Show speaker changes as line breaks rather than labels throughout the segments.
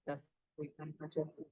Das we can purchase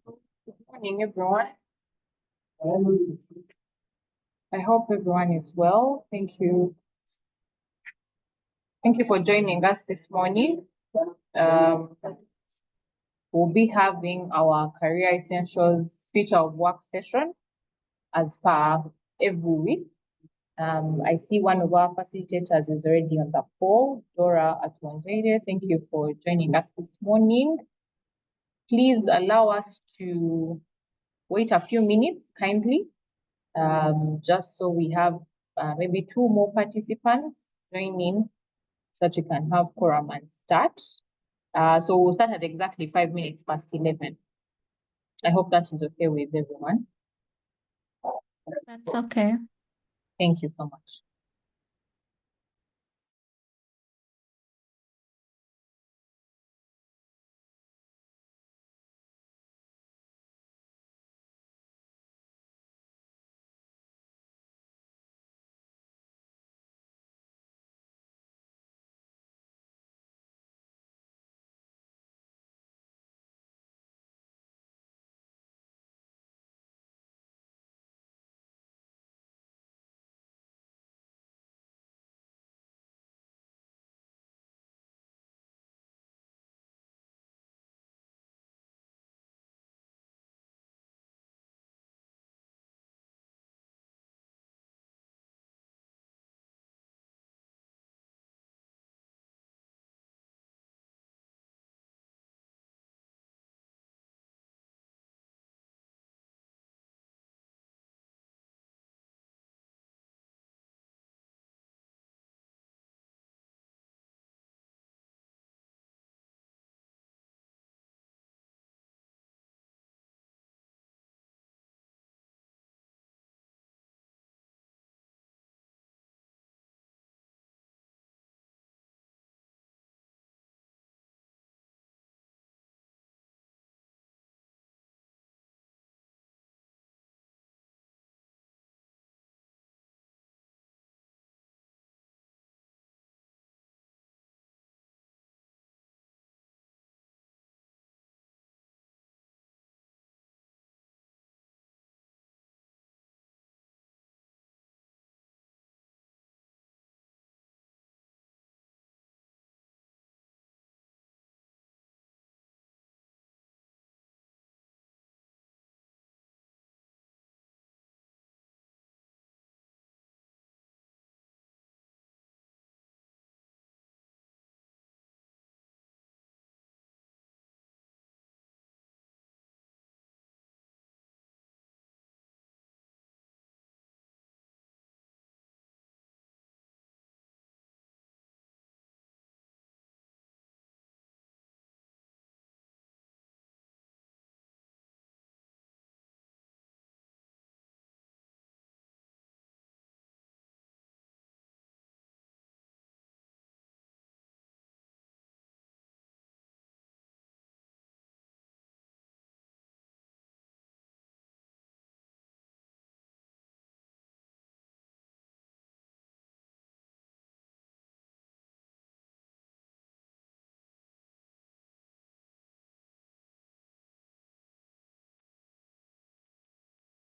Good morning, everyone. I hope everyone is well. Thank you. Thank you for joining us this morning. We'll be having our Career Essentials Future of Work session as per every week. I see one of our facilitators is already on the call, Dora Atwanjede. Thank you for joining us this morning. Please allow us to wait a few minutes kindly, just so we have maybe 2 more participants join in so that we can have quorum and start. So we'll start at exactly 5 minutes past 11. I hope that is okay with everyone.
That's okay.
Thank you so much.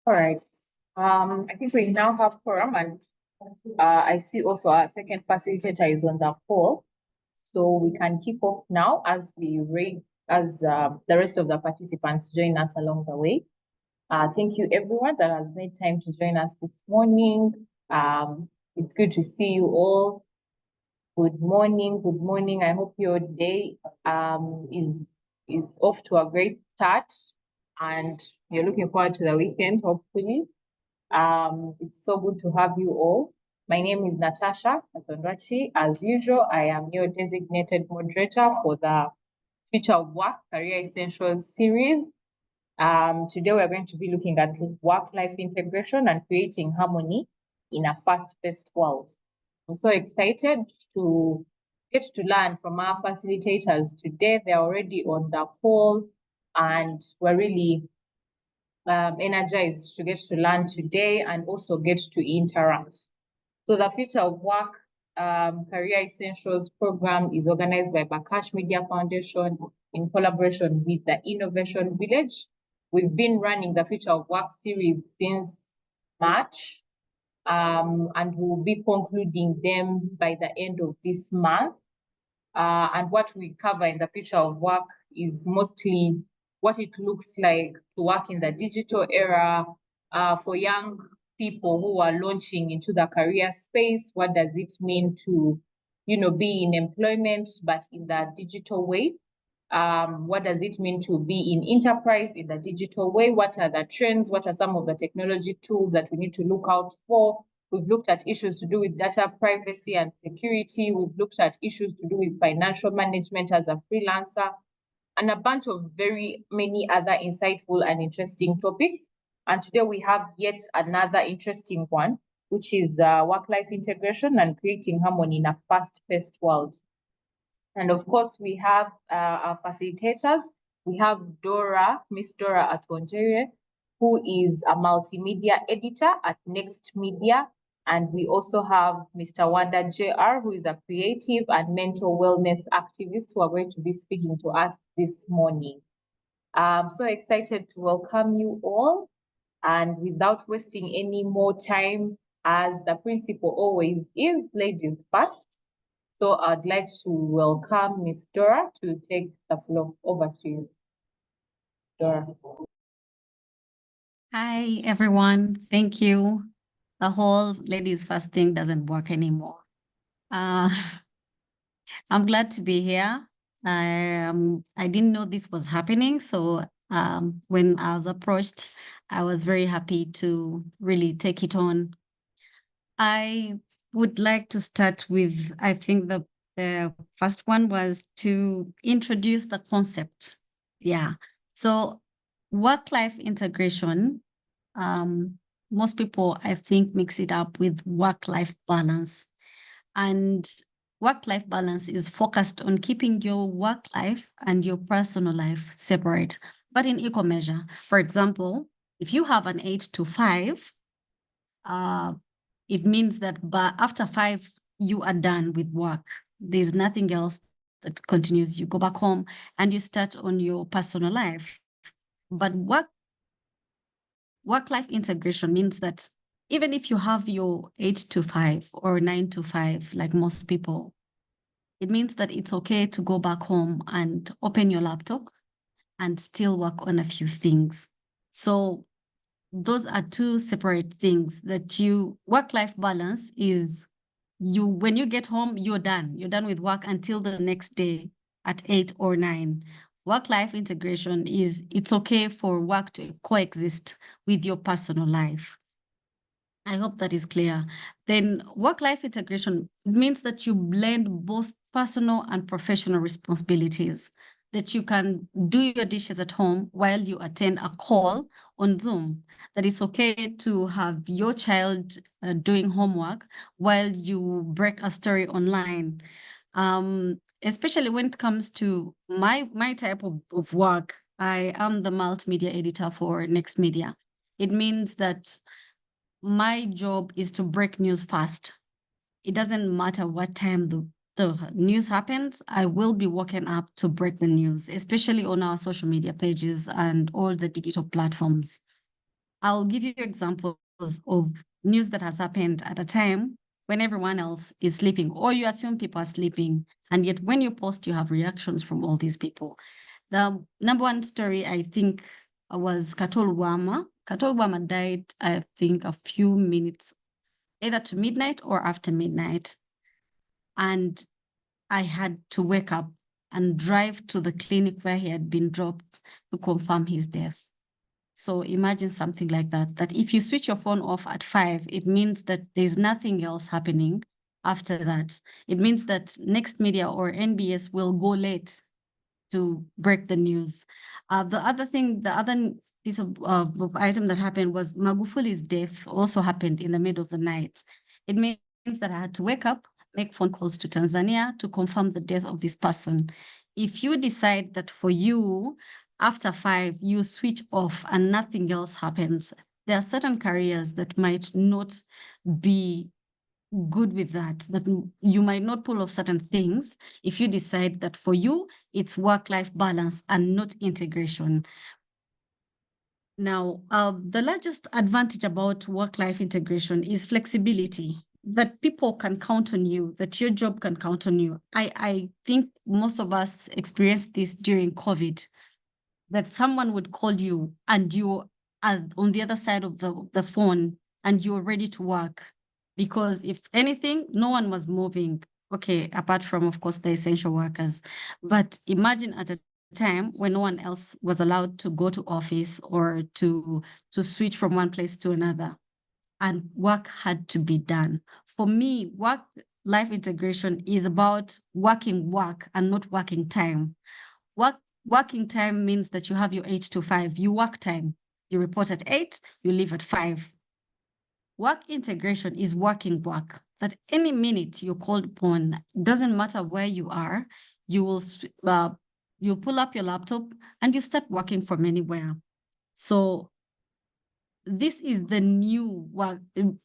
All right. I think we now have quorum, and I see also our second facilitator is on the call. So we can kick off now as we read, as the rest of the participants join us along the way. Thank you everyone that has made time to join us this morning. It's good to see you all. Good morning, good morning. I hope your day is off to a great start and you're looking forward to the weekend, hopefully. It's so good to have you all. My name is Natasha Atondrachi. As usual, I am your designated moderator for the Future of Work Career Essentials series. Today we're going to be looking at work-life integration and creating harmony in a fast-paced world. I'm so excited to get to learn from our facilitators today. They're already on the call and we're really energized to get to learn today and also get to interact. So the Future of Work Career Essentials program is organized by Bakash Media Foundation in collaboration with the Innovation Village. We've been running the Future of Work series since March, and we'll be concluding them by the end of this month. And what we cover in the Future of Work is mostly what it looks like to work in the digital era for young people who are launching into the career space. What does it mean to, be in employment, but in the digital way? What does it mean to be in enterprise in the digital way? What are the trends? What are some of the technology tools that we need to look out for? We've looked at issues to do with data privacy and security. We've looked at issues to do with financial management as a freelancer, and a bunch of very many other insightful and interesting topics. And today we have yet another interesting one, which is work-life integration and creating harmony in a fast-paced world. And of course, we have our facilitators. We have Dora, Miss Dora Atonjere, who is a multimedia editor at Next Media. And we also have Mr. Wanda JR, who is a creative and mental wellness activist, who are going to be speaking to us this morning. I'm so excited to welcome you all. And without wasting any more time, as the principle always is, ladies first. So I'd like to welcome Ms. Dora to take the floor. Over to you, Dora.
Hi, everyone. Thank you. The whole ladies first thing doesn't work anymore. I'm glad to be here. I didn't know this was happening. So when I was approached, I was very happy to really take it on. I would like to start with, I think the first one was to introduce the concept. Yeah. So work-life integration, most people, I think, mix it up with work-life balance. And work-life balance is focused on keeping your work life and your personal life separate, but in equal measure. For example, if you have an 8 to 5, it means that after 5, you are done with work. There's nothing else that continues. You go back home and you start on your personal life. But work-life integration means that even if you have your 8 to 5 or 9 to 5, like most people, it means that it's okay to go back home and open your laptop and still work on a few things. So those are two separate things that work-life balance is when you get home, you're done. You're done with work until the next day at 8 or 9. Work-life integration is it's okay for work to coexist with your personal life. I hope that is clear. Then work-life integration means that you blend both personal and professional responsibilities, that you can do your dishes at home while you attend a call on Zoom, that it's okay to have your child doing homework while you break a story online. Especially when it comes to my type of work, I am the multimedia editor for Next Media. It means that my job is to break news fast. It doesn't matter what time the news happens, I will be woken up to break the news, especially on our social media pages and all the digital platforms. I'll give you examples of news that has happened at a time when everyone else is sleeping, or you assume people are sleeping, and yet when you post, you have reactions from all these people. The number one story, I think, was Katol Wama. Katol Wama died, I think, a few minutes, either to midnight or after midnight. And I had to wake up and drive to the clinic where he had been dropped to confirm his death. So imagine something like that if you switch your phone off at 5, it means that there's nothing else happening after that. It means that Next Media or NBS will go late to break the news. The other piece of item that happened was Magufuli's death also happened in the middle of the night. It means that I had to wake up, make phone calls to Tanzania to confirm the death of this person. If you decide that for you, after 5, you switch off and nothing else happens, there are certain careers that might not be good with that you might not pull off certain things if you decide that for you, it's work-life balance and not integration. Now, the largest advantage about work-life integration is flexibility, that people can count on you, that your job can count on you. I think most of us experienced this during COVID, that someone would call you and you are on the other side of the phone and you're ready to work. Because if anything, no one was moving. Okay, apart from, of course, the essential workers. But imagine at a time when no one else was allowed to go to office or to switch from one place to another, and work had to be done. For me, work life integration is about working work and not working time. Work Working time means that you have your 8 to 5. You work time. You report at 8, you leave at 5. Work integration is working work. That any minute you're called upon, doesn't matter where you are, you will you pull up your laptop and you start working from anywhere. So this is the new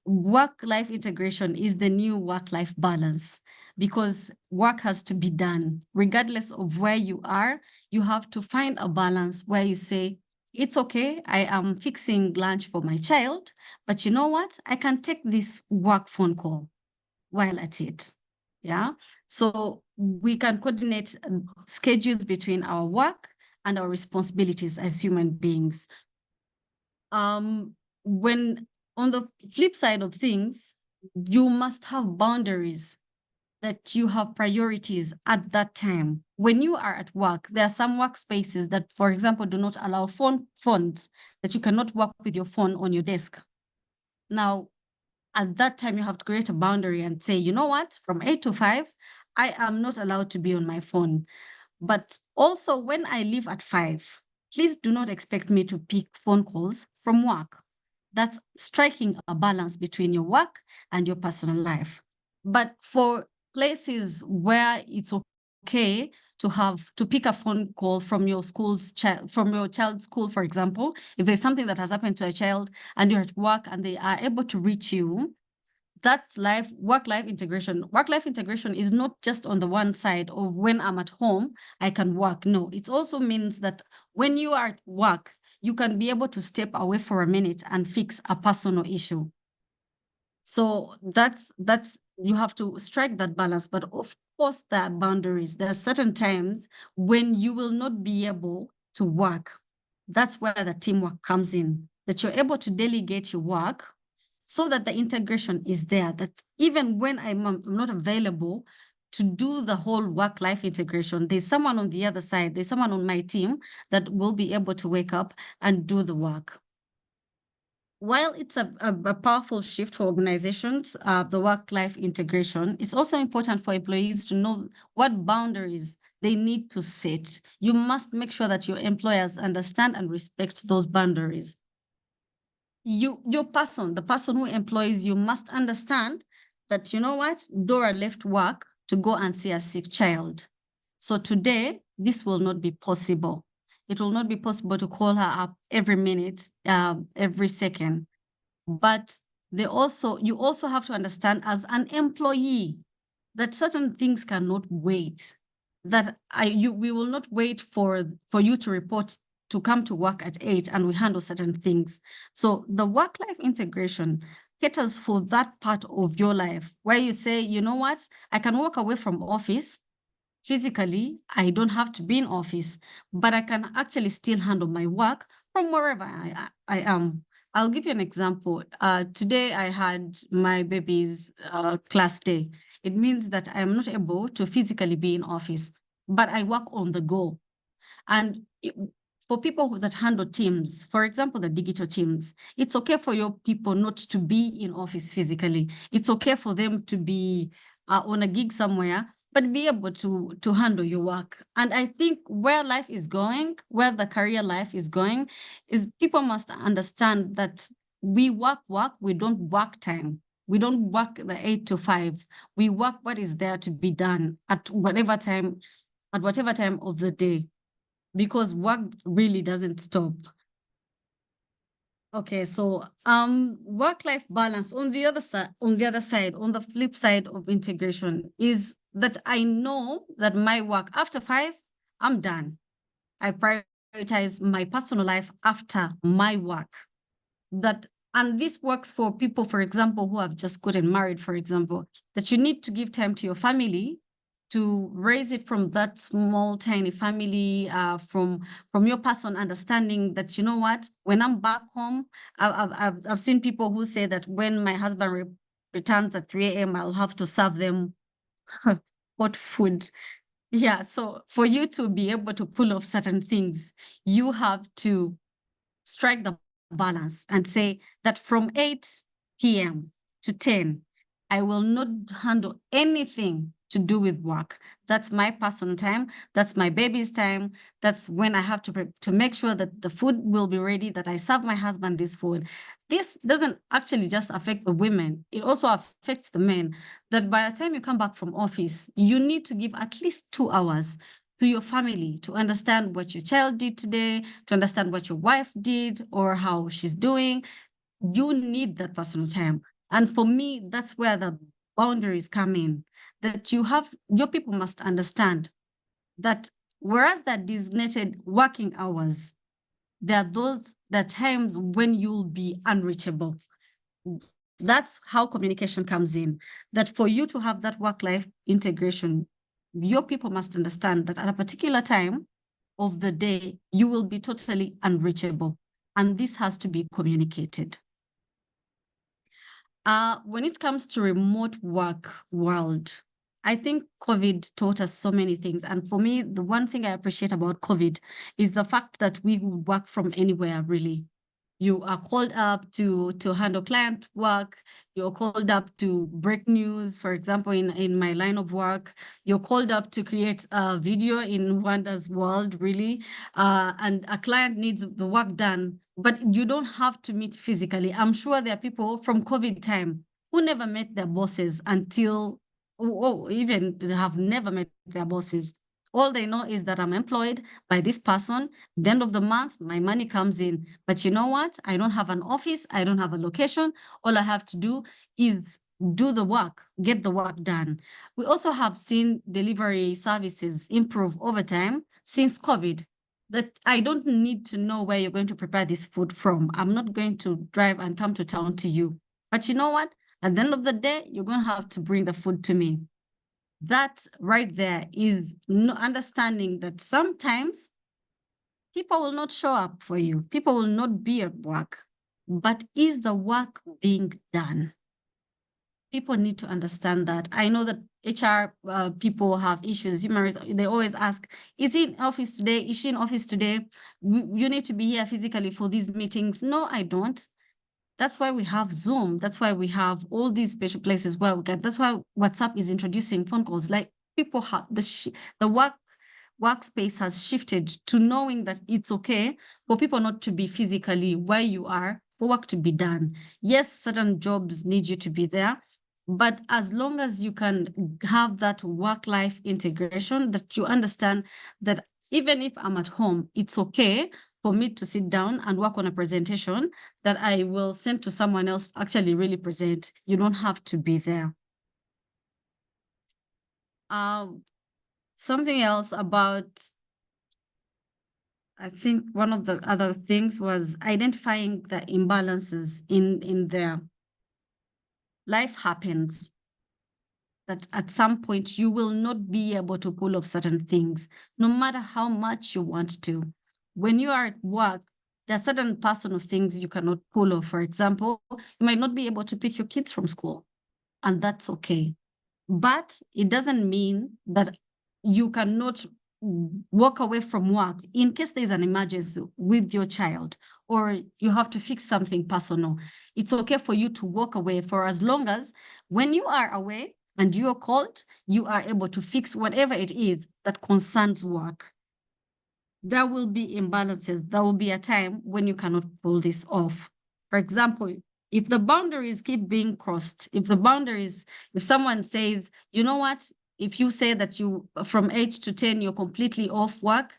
work-life integration is the new work-life balance, because work has to be done regardless of where you are. You have to find a balance where you say, it's okay, I am fixing lunch for my child, but you know what, I can take this work phone call while at it. Yeah, so we can coordinate schedules between our work and our responsibilities as human beings. When on the flip side of things, you must have boundaries, that you have priorities at that time. When you are at work, there are some workspaces that, for example, do not allow phones, that you cannot work with your phone on your desk. Now, at that time, you have to create a boundary and say, you know what, from 8 to 5, I am not allowed to be on my phone. But also, when I leave at 5, please do not expect me to pick phone calls from work. That's striking a balance between your work and your personal life. But for places where it's okay to pick a phone call from your from your child's school, for example, if there's something that has happened to a child and you're at work and they are able to reach you, that's work-life integration. Work-life integration is not just on the one side of when I'm at home, I can work. No, it also means that when you are at work, you can be able to step away for a minute and fix a personal issue. So that's you have to strike that balance. But of course, there are boundaries. There are certain times when you will not be able to work. That's where the teamwork comes in, that you're able to delegate your work so that the integration is there, that even when I'm not available to do the whole work-life integration, there's someone on the other side, there's someone on my team that will be able to wake up and do the work. While it's a powerful shift for organizations, the work-life integration, it's also important for employees to know what boundaries they need to set. You must make sure that your employers understand and respect those boundaries. The person who employs you must understand that, you know what, Dora left work to go and see a sick child. So today, this will not be possible. It will not be possible to call her up every minute, every second. But you also have to understand as an employee that certain things cannot wait. That we will not wait for you to report to come to work at 8 and we handle certain things. So the work-life integration caters for that part of your life where you say, you know what, I can walk away from office. Physically, I don't have to be in office, but I can actually still handle my work from wherever I am. I'll give you an example. Today I had my baby's class day. It means that I am not able to physically be in office, but I work on the go. And for people that handle teams, for example, the digital teams, it's okay for your people not to be in office physically. It's okay for them to be on a gig somewhere, but be able to handle your work. And I think where life is going, where the career life is going, is people must understand that we work, we don't work time. We don't work the 8 to 5. We work what is there to be done at whatever time of the day, because work really doesn't stop. Okay, so work-life balance on the other side, on the flip side of integration is that I know that my work after 5, I'm done. I prioritize my personal life after my work. And this works for people, for example, who have just gotten married, for example, that you need to give time to your family to raise it from that small, tiny family, from your person understanding that, you know what, when I'm back home, I've seen people who say that when my husband returns at 3 a.m., I'll have to serve them hot food. Yeah, so for you to be able to pull off certain things, you have to strike the balance and say that from 8 p.m. to 10, I will not handle anything to do with work. That's my personal time. That's my baby's time. That's when I have to make sure that the food will be ready, that I serve my husband this food. This doesn't actually just affect the women. It also affects the men, that by the time you come back from office, you need to give at least 2 hours to your family to understand what your child did today, to understand what your wife did or how she's doing. You need that personal time. And for me, that's where the boundaries come in, that your people must understand that whereas that designated working hours, there are the times when you'll be unreachable. That's how communication comes in, that for you to have that work-life integration, your people must understand that at a particular time of the day, you will be totally unreachable. And this has to be communicated. When it comes to remote work world, I think COVID taught us so many things. And for me, the one thing I appreciate about COVID is the fact that we work from anywhere, really. You are called up to handle client work. You're called up to break news. For example, in my line of work, you're called up to create a video in Wanda's world, really. And a client needs the work done, but you don't have to meet physically. I'm sure there are people from COVID time who never met their bosses until, even have never met their bosses. All they know is that I'm employed by this person. The end of the month, my money comes in. But you know what? I don't have an office. I don't have a location. All I have to do is do the work, get the work done. We also have seen delivery services improve over time since COVID. That I don't need to know where you're going to prepare this food from. I'm not going to drive and come to town to you. But you know what? At the end of the day, you're going to have to bring the food to me. That right there is understanding that sometimes people will not show up for you. People will not be at work. But is the work being done? People need to understand that. I know that HR people have issues. They always ask, is he in office today? Is she in office today? You need to be here physically for these meetings. No, I don't. That's why we have Zoom. That's why we have all these special places where we can. That's why WhatsApp is introducing phone calls. Like people have the workspace has shifted to knowing that it's okay for people not to be physically where you are for work to be done. Yes, certain jobs need you to be there, but as long as you can have that work-life integration, that you understand that even if I'm at home, it's okay for me to sit down and work on a presentation that I will send to someone else actually really present. You don't have to be there. Something else about, I think one of the other things was identifying the imbalances in there. Life happens that at some point you will not be able to pull off certain things, no matter how much you want to. When you are at work, there are certain personal things you cannot pull off. For example, you might not be able to pick your kids from school, and that's okay. But it doesn't mean that you cannot walk away from work in case there's an emergency with your child or you have to fix something personal. It's okay for you to walk away for as long as when you are away and you are called, you are able to fix whatever it is that concerns work. There will be imbalances. There will be a time when you cannot pull this off. For example, if the boundaries keep being crossed, if someone says, you know what, if you say that you from 8 to 10, you're completely off work,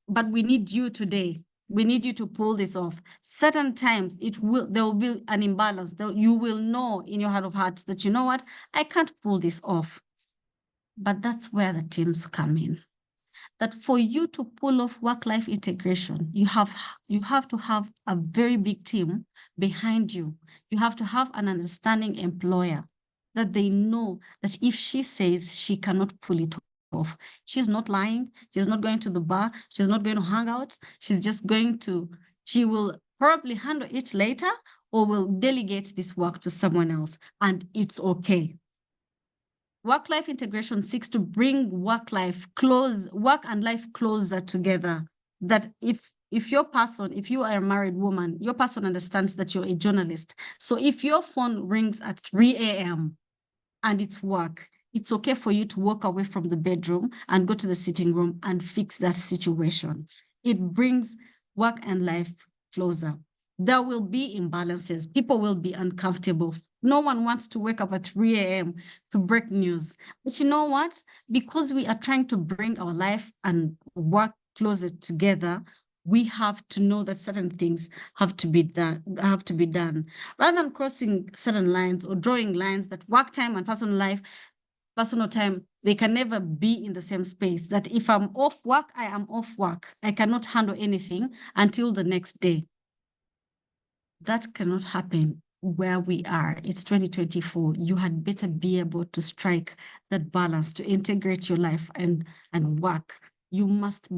but we need you today. We need you to pull this off. Certain times there will be an imbalance. You will know in your heart of hearts that, you know what, I can't pull this off. But that's where the teams come in. that for you to pull off work-life integration, you have to have a very big team behind you. You have to have an understanding employer that they know that if she says she cannot pull it off, she's not lying. She's not going to the bar. She's not going to hang out. She will probably handle it later or will delegate this work to someone else. And it's okay. Work-life integration seeks to bring work and life closer together. That if you are a married woman, your person understands that you're a journalist. So if your phone rings at 3 a.m. and it's work, it's okay for you to walk away from the bedroom and go to the sitting room and fix that situation. It brings work and life closer. There will be imbalances. People will be uncomfortable. No one wants to wake up at 3 a.m. to break news. But you know what? Because we are trying to bring our life and work closer together, we have to know that certain things have to be done. Rather than crossing certain lines or drawing lines that work time and personal time, they can never be in the same space. That if I'm off work, I am off work. I cannot handle anything until the next day. That cannot happen where we are. It's 2024. You had better be able to strike that balance to integrate your life and work. You must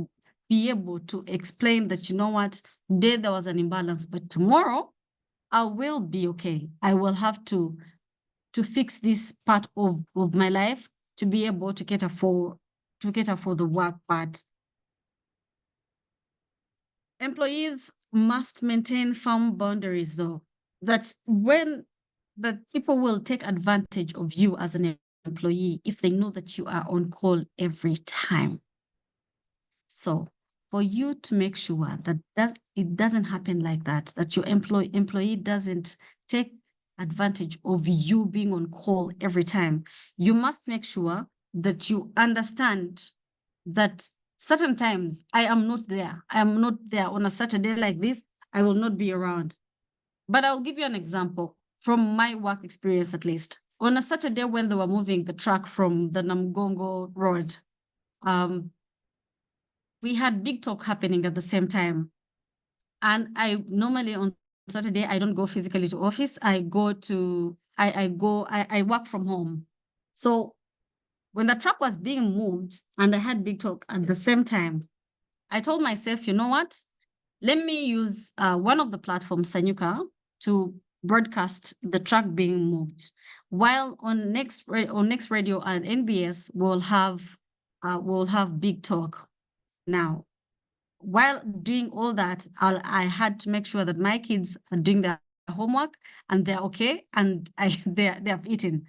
be able to explain that, you know what, today there was an imbalance, but tomorrow I will be okay. I will have to fix this part of my life to be able to cater for the work part. Employees must maintain firm boundaries, though. That's when that people will take advantage of you as an employee if they know that you are on call every time. So for you to make sure that it doesn't happen like that your employee doesn't take advantage of you being on call every time, you must make sure that you understand that certain times I am not there. I am not there on a Saturday like this. I will not be around. But I'll give you an example from my work experience, at least. On a Saturday when they were moving the truck from the Namgongo Road, we had big talk happening at the same time. And I normally on Saturday, I don't go physically to office. I work from home. So when the truck was being moved and I had big talk at the same time, I told myself, you know what? Let me use one of the platforms, Sanyuka, to broadcast the truck being moved. While on next radio and NBS, we'll have big talk. Now, while doing all that, I had to make sure that my kids are doing their homework and they're okay and they have eaten.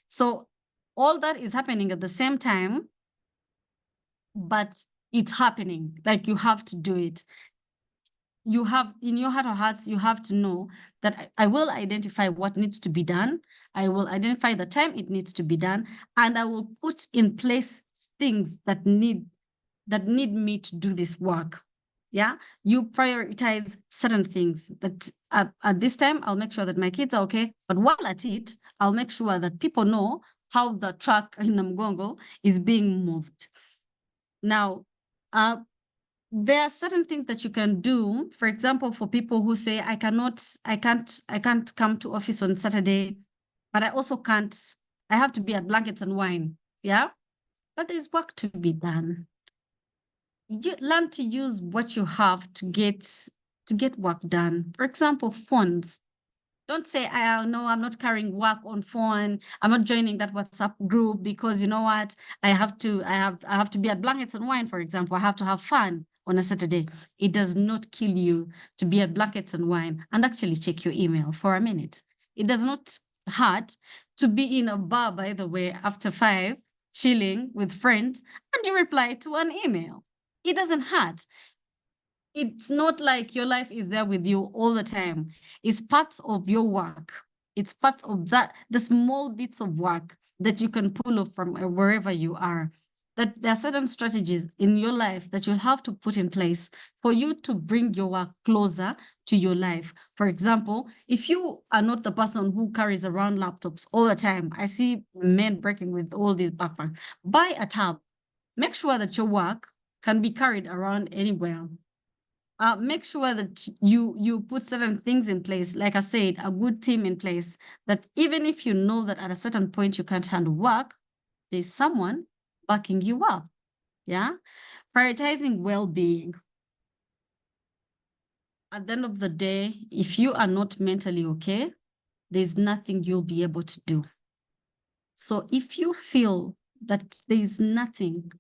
So all that is happening at the same time, but it's happening. Like you have to do it. You have in your heart of hearts, you have to know that I will identify what needs to be done. I will identify the time it needs to be done, and I will put in place things that need me to do this work. Yeah, you prioritize certain things that at this time, I'll make sure that my kids are okay. But while at it, I'll make sure that people know how the truck in Namgongo is being moved. Now, there are certain things that you can do. For example, for people who say, I can't come to office on Saturday, but I also can't, I have to be at blankets and wine. Yeah, but there's work to be done. You learn to use what you have to get work done. For example, phones. Don't say, no, I'm not carrying work on phone. I'm not joining that WhatsApp group because you know what? I have to be at blankets and wine, for example. I have to have fun on a Saturday. It does not kill you to be at blankets and wine and actually check your email for a minute. It does not hurt to be in a bar, by the way, after 5, chilling with friends, and you reply to an email. It doesn't hurt. It's not like your life is there with you all the time. It's parts of your work. It's parts of the small bits of work that you can pull off from wherever you are. That there are certain strategies in your life that you'll have to put in place for you to bring your work closer to your life. For example, if you are not the person who carries around laptops all the time, I see men breaking with all these backpacks, buy a tab. Make sure that your work can be carried around anywhere. Make sure that you put certain things in place. Like I said, a good team in place, that even if you know that at a certain point you can't handle work, there's someone backing you up. Yeah. Prioritizing well-being. At the end of the day, if you are not mentally okay, there's nothing you'll be able to do. So if you feel that there's nothing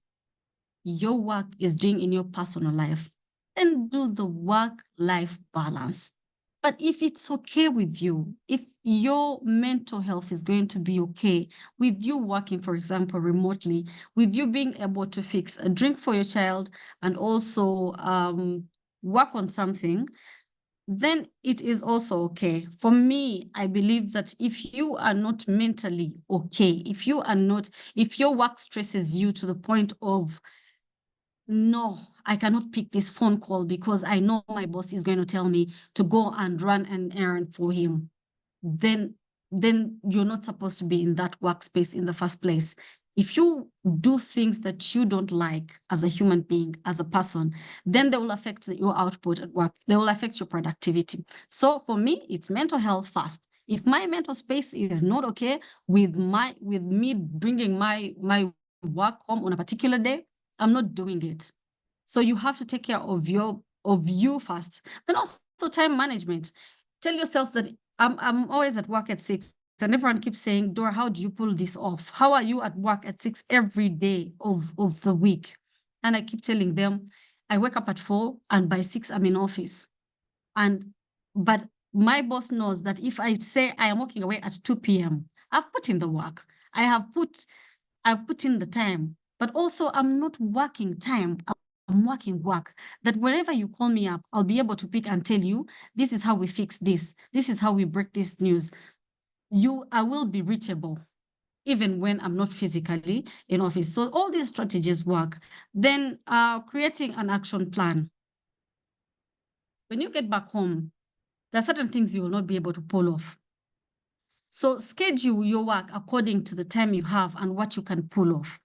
your work is doing in your personal life, then do the work-life balance. But if it's okay with you, if your mental health is going to be okay with you working, for example, remotely, with you being able to fix a drink for your child and also work on something, then it is also okay. For me, I believe that if you are not mentally okay, if your work stresses you to the point of, no, I cannot pick this phone call because I know my boss is going to tell me to go and run an errand for him, then you're not supposed to be in that workspace in the first place. If you do things that you don't like as a human being, as a person, then they will affect your output at work. They will affect your productivity. So for me, it's mental health first. If my mental space is not okay with me bringing my work home on a particular day, I'm not doing it. So you have to take care of you first. Then also time management. Tell yourself that I'm always at work at 6, and everyone keeps saying, Dora, how do you pull this off? How are you at work at 6 every day of the week? And I keep telling them, I wake up at 4 and by 6 I'm in office. But my boss knows that if I say I am walking away at 2 p.m., I've put in the work. I've put in the time, but also I'm not working time. I'm working work, that whenever you call me up, I'll be able to pick and tell you, this is how we fix this. This is how we break this news. I will be reachable even when I'm not physically in office. So all these strategies work. Then creating an action plan. When you get back home, there are certain things you will not be able to pull off. So schedule your work according to the time you have and what you can pull off.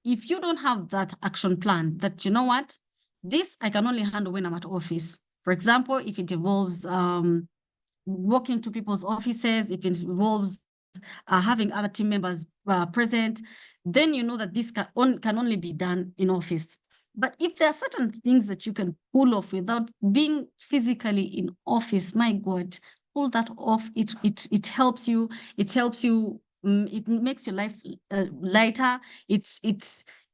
If you don't have that action plan, that you know what, this I can only handle when I'm at office. For example, if it involves walking to people's offices, if it involves having other team members present, then you know that this can only be done in office. But if there are certain things that you can pull off without being physically in office, my God, pull that off. It helps you. It helps you. It makes your life lighter. It's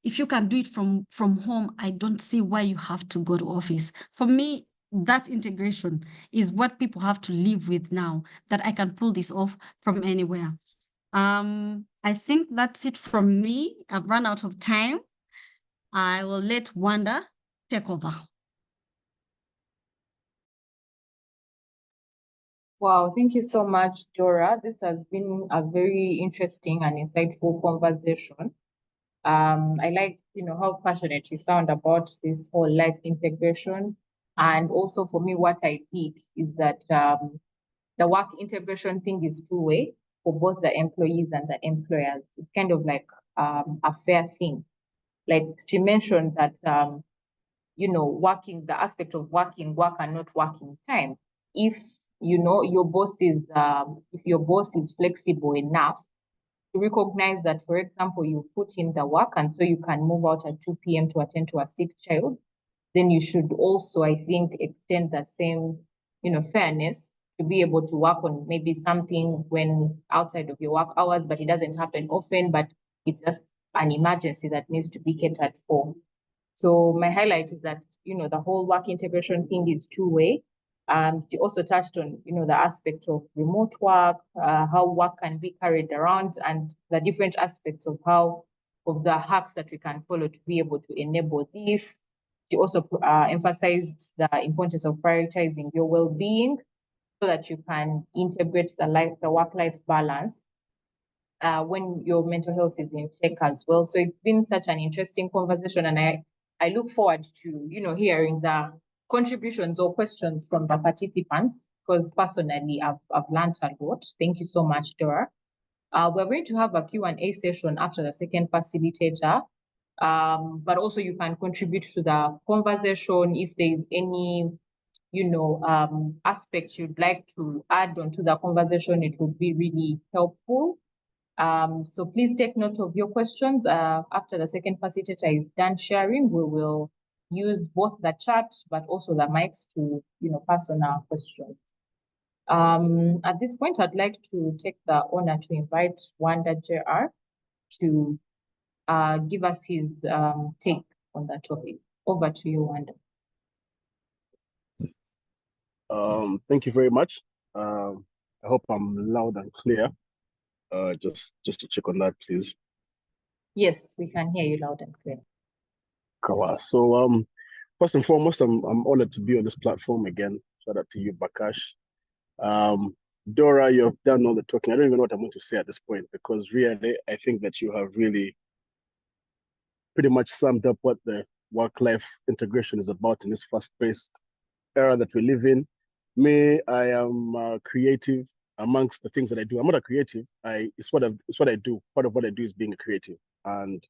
if you can do it from home, I don't see why you have to go to office. For me, that integration is what people have to live with now, that I can pull this off from anywhere. I think that's it from me. I've run out of time. I will let Wanda take over.
Wow, thank you so much, Dora. This has been a very interesting and insightful conversation. I like, how passionate you sound about this whole life integration. And also for me, what I did is that the work integration thing is two-way for both the employees and the employers. It's kind of like a fair thing. Like she mentioned that working, the aspect of working work and not working time. If your boss is if your boss is flexible enough to recognize that, for example, you put in the work and so you can move out at 2 p.m. to attend to a sick child, then you should also, I think, extend the same, fairness to be able to work on maybe something when outside of your work hours, but it doesn't happen often, but it's just an emergency that needs to be catered for. So my highlight is that, the whole work integration thing is two-way. You also touched on, the aspect of remote work, how work can be carried around, and the different aspects of the hacks that we can follow to be able to enable this. You also emphasized the importance of prioritizing your well-being so that you can integrate the work-life balance when your mental health is in check as well. So it's been such an interesting conversation, and I look forward to hearing the contributions or questions from the participants, because personally I've learned a lot. Thank you so much, Dora. We're going to have a Q&A session after the second facilitator. But also you can contribute to the conversation if there's any, aspect you'd like to add onto the conversation. It would be really helpful. So please take note of your questions. After the second facilitator is done sharing, we will use both the chat but also the mics to, pass on our questions. At this point, I'd like to take the honor to invite Wanda JR to give us his take on that topic. Over to you, Wanda.
Thank you very much. I hope I'm loud and clear. Just to check on that, please.
Yes, we can hear you loud and clear.
Kawa. So first and foremost, I'm honored to be on this platform again. Shout out to you, Bakash. Dora, you have done all the talking. I don't even know what I'm going to say at this point, because really, I think that you have really pretty much summed up what the work-life integration is about in this fast-paced era that we live in. Me, I am creative. Amongst the things that I do, I'm not a creative. It's what I do. Part of what I do is being a creative, and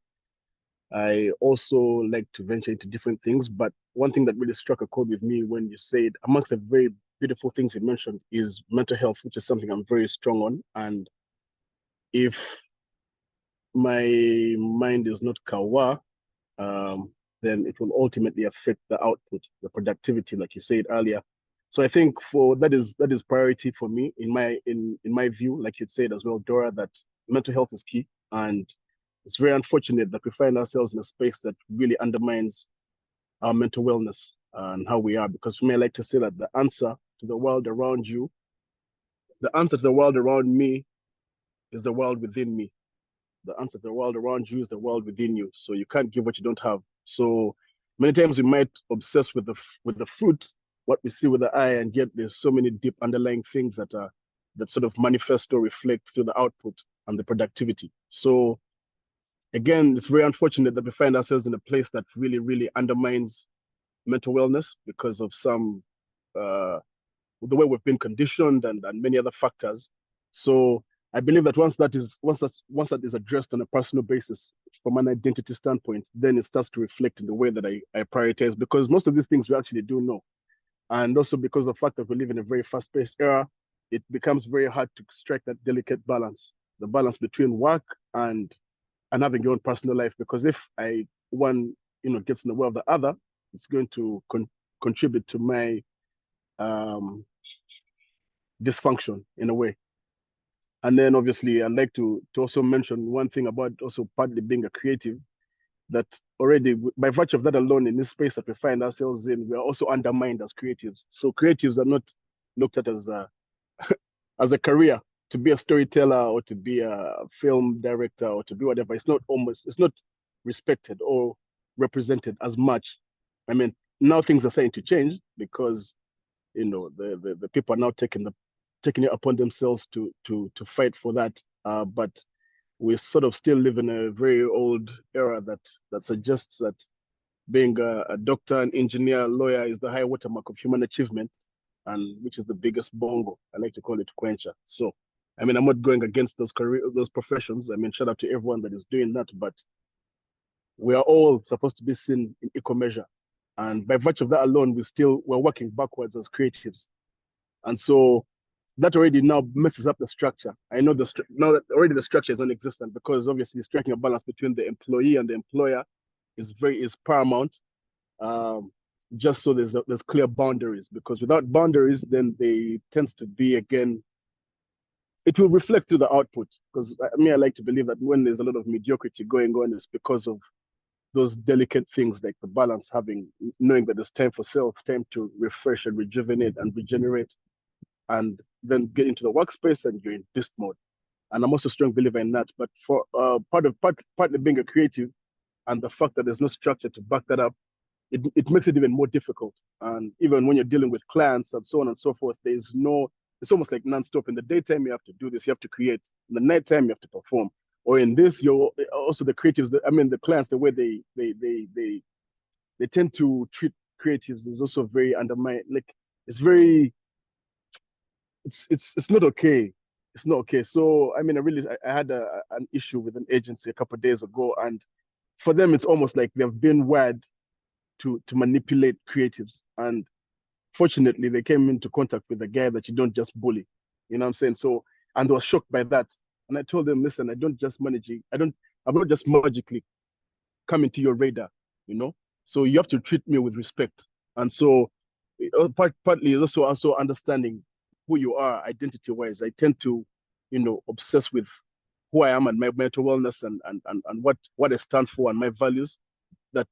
I also like to venture into different things. But one thing that really struck a chord with me when you said, amongst the very beautiful things you mentioned, is mental health, which is something I'm very strong on. And if my mind is not kawa, then it will ultimately affect the output, the productivity, like you said earlier. So I think that is priority for me in my view, like you said as well, Dora, that mental health is key. And it's very unfortunate that we find ourselves in a space that really undermines our mental wellness and how we are. Because for me, I like to say that the answer to the world around you, the answer to the world around me is the world within me. The answer to the world around you is the world within you. So you can't give what you don't have. So many times we might obsess with the fruit, what we see with the eye, and yet there's so many deep underlying things that sort of manifest or reflect through the output and the productivity. So again, it's very unfortunate that we find ourselves in a place that really, really undermines mental wellness because of some the way we've been conditioned and many other factors. So I believe that once that is addressed on a personal basis from an identity standpoint, then it starts to reflect in the way that I prioritize, because most of these things we actually do know. And also because of the fact that we live in a very fast-paced era, it becomes very hard to strike that delicate balance, the balance between work and having your own personal life. Because if one gets in the way of the other, it's going to contribute to my dysfunction in a way. And then obviously I'd like to also mention one thing about also partly being a creative, that already by virtue of that alone, in this space that we find ourselves in, we are also undermined as creatives. So creatives are not looked at as a career. To be a storyteller or to be a film director or to be whatever, it's not respected or represented as much. I mean, now things are starting to change because the people are now taking it upon themselves to fight for that. But we sort of still live in a very old era that suggests that being a doctor, an engineer, a lawyer is the high watermark of human achievement, and which is the biggest bongo. I like to call it quencher. So, I mean, I'm not going against those professions. I mean, shout out to everyone that is doing that, but we are all supposed to be seen in equal measure. And by virtue of that alone, we're working backwards as creatives. And so that already now messes up the structure. I know now that already the structure is non-existent, because obviously striking a balance between the employee and the employer is paramount. Just so there's clear boundaries, because without boundaries, then they tends to be, again, it will reflect through the output. Because I like to believe that when there's a lot of mediocrity going on, it's because of those delicate things like the balance, knowing that there's time for self, time to refresh and rejuvenate and regenerate, and then get into the workspace and you're in beast mode. And I'm also a strong believer in that. But for partly being a creative and the fact that there's no structure to back that up, it makes it even more difficult. And even when you're dealing with clients and so on and so forth, it's almost like nonstop. In the daytime, you have to do this, you have to create. In the nighttime, you have to perform. Or in this, you're also the creatives, the clients, the way they tend to treat creatives is also very undermined. Like, it's very, it's not okay. It's not okay. So I mean, I had an issue with an agency a couple of days ago, and for them, it's almost like they've been wired to manipulate creatives. And fortunately, they came into contact with a guy that you don't just bully. You know what I'm saying? So, and they were shocked by that. And I told them, listen, I'm not just magically come into your radar, you know? So you have to treat me with respect. And so partly also understanding who you are identity-wise. I tend to, obsess with who I am and my mental wellness and what I stand for and my values that,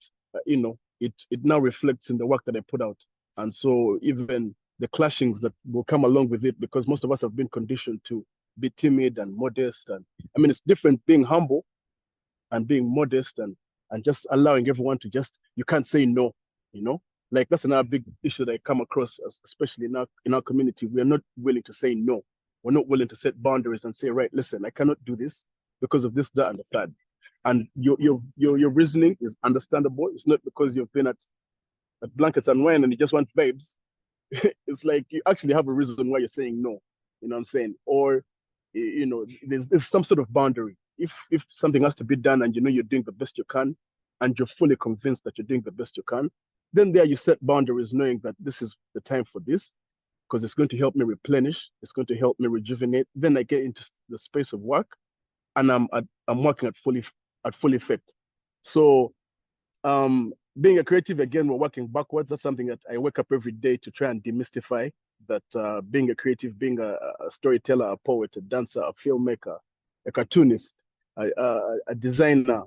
it now reflects in the work that I put out. And so even the clashings that will come along with it, because most of us have been conditioned to be timid and modest. And I mean, it's different being humble and being modest and just allowing everyone to you can't say no, like that's another big issue that I come across, especially in our community. We are not willing to say no. We're not willing to set boundaries and say, right, listen, I cannot do this because of this, that, and the third. And your reasoning is understandable. It's not because you've been at blankets and wine and you just want vibes. It's like you actually have a reason why you're saying no. You know what I'm saying? Or there's some sort of boundary. If something has to be done and you're doing the best you can, and you're fully convinced that you're doing the best you can, then there you set boundaries, knowing that this is the time for this, because it's going to help me replenish, it's going to help me rejuvenate. Then I get into the space of work, and I'm working at full effect. So being a creative, again, we're working backwards. That's something that I wake up every day to try and demystify, that being a creative, being a storyteller, a poet, a dancer, a filmmaker, a cartoonist, a designer,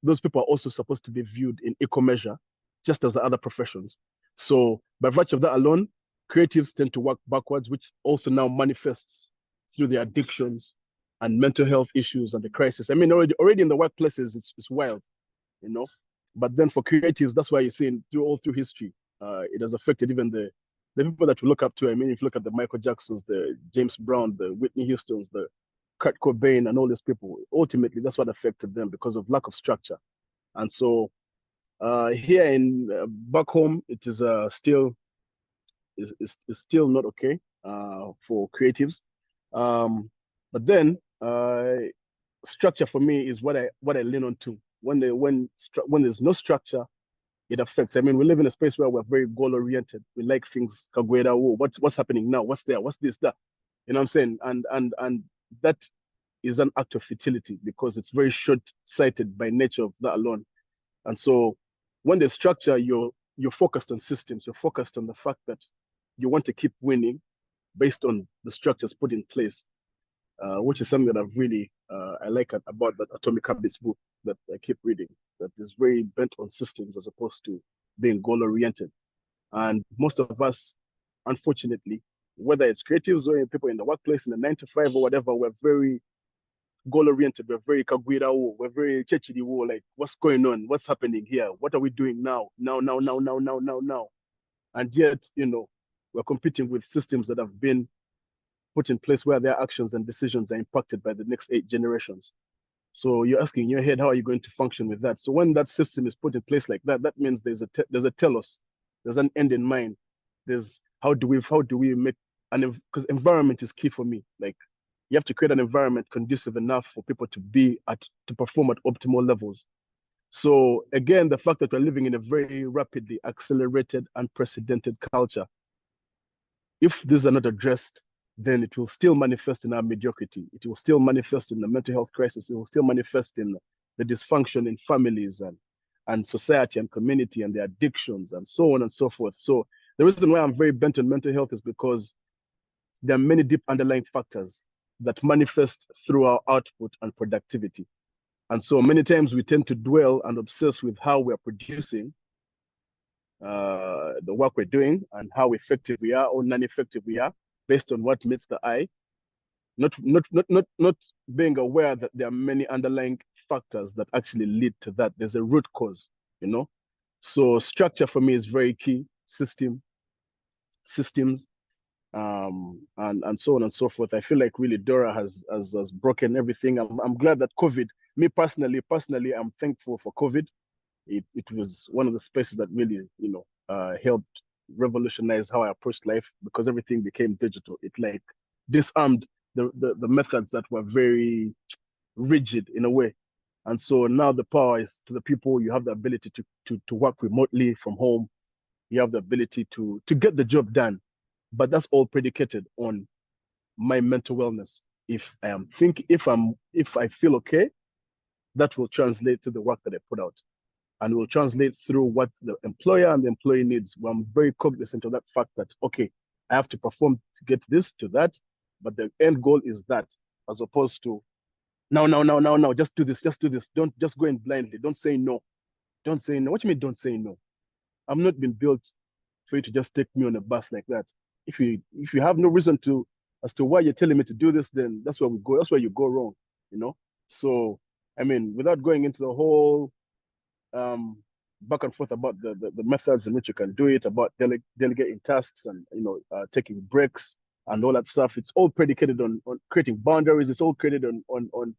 those people are also supposed to be viewed in equal measure, just as the other professions. So by virtue of that alone, creatives tend to work backwards, which also now manifests through the addictions and mental health issues and the crisis. I mean, already in the workplaces, it's wild, But then for creatives, that's why you're seeing all through history, it has affected even the people that we look up to. I mean, if you look at the Michael Jacksons, the James Brown, the Whitney Houstons, the Kurt Cobain, and all these people, ultimately, that's what affected them because of lack of structure. And so here in back home, it is still not okay for creatives. But then structure for me is what I lean on to. When there's no structure, it affects. I mean, we live in a space where we're very goal oriented. We like things kagweda. What's happening now? What's there? What's this? That? You know what I'm saying? And that is an act of futility because it's very short sighted by nature of that alone. And so when there's structure, you're focused on systems. You're focused on the fact that you want to keep winning based on the structures put in place, which is something that I've really I like about that Atomic Habits book that I keep reading, that is very bent on systems as opposed to being goal oriented. And most of us, unfortunately, whether it's creatives or people in the workplace, in the 9 to 5 or whatever, we're very goal oriented. We're very kagwira. We're very chechidi. Like, what's going on? What's happening here? What are we doing now? Now. And yet, we're competing with systems that have been put in place where their actions and decisions are impacted by the next 8 generations. So you're asking in your head, how are you going to function with that? So when that system is put in place like that, that means there's a telos, there's an end in mind. There's how do we make because environment is key for me. Like, you have to create an environment conducive enough for people to perform at optimal levels. So again, the fact that we're living in a very rapidly accelerated, unprecedented culture, if these are not addressed, then it will still manifest in our mediocrity. It will still manifest in the mental health crisis. It will still manifest in the dysfunction in families and society and community and the addictions and so on and so forth. So the reason why I'm very bent on mental health is because there are many deep underlying factors that manifest through our output and productivity. And so many times we tend to dwell and obsess with how we're producing the work we're doing and how effective we are or non-effective we are based on what meets the eye, not being aware that there are many underlying factors that actually lead to that. There's a root cause, So structure for me is very key. Systems, and so on and so forth. I feel like really Dora has broken everything. I'm glad that COVID, me personally, I'm thankful for COVID. It was one of the spaces that really, helped revolutionize how I approached life because everything became digital. It like disarmed the methods that were very rigid in a way. And so now the power is to the people. You have the ability to work remotely from home. You have the ability to get the job done. But that's all predicated on my mental wellness. If I feel okay, that will translate to the work that I put out, and will translate through what the employer and the employee needs. Well, I'm very cognizant of that fact that, okay, I have to perform to get this to that, but the end goal is that, as opposed to now, just do this. Don't just go in blindly. Don't say no. Don't say no. What do you mean don't say no? I'm not been built for you to just take me on a bus like that. If you have no reason to as to why you're telling me to do this, then that's where we go. That's where you go wrong, you know. So I mean, without going into the whole back and forth about the methods in which you can do it, about delegating tasks and taking breaks and all that stuff, it's all predicated on creating boundaries. It's all created on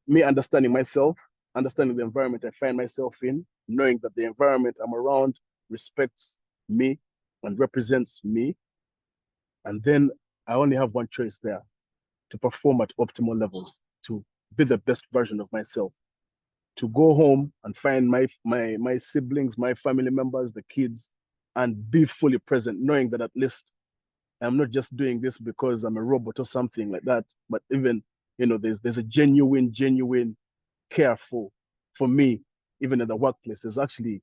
me understanding myself, understanding the environment I find myself in, knowing that the environment I'm around respects me and represents me. And then I only have one choice there: to perform at optimal levels, to be the best version of myself, to go home and find my siblings, my family members, the kids, and be fully present, knowing that at least I'm not just doing this because I'm a robot or something like that, but even there's a genuine care for me, even in the workplace. There's actually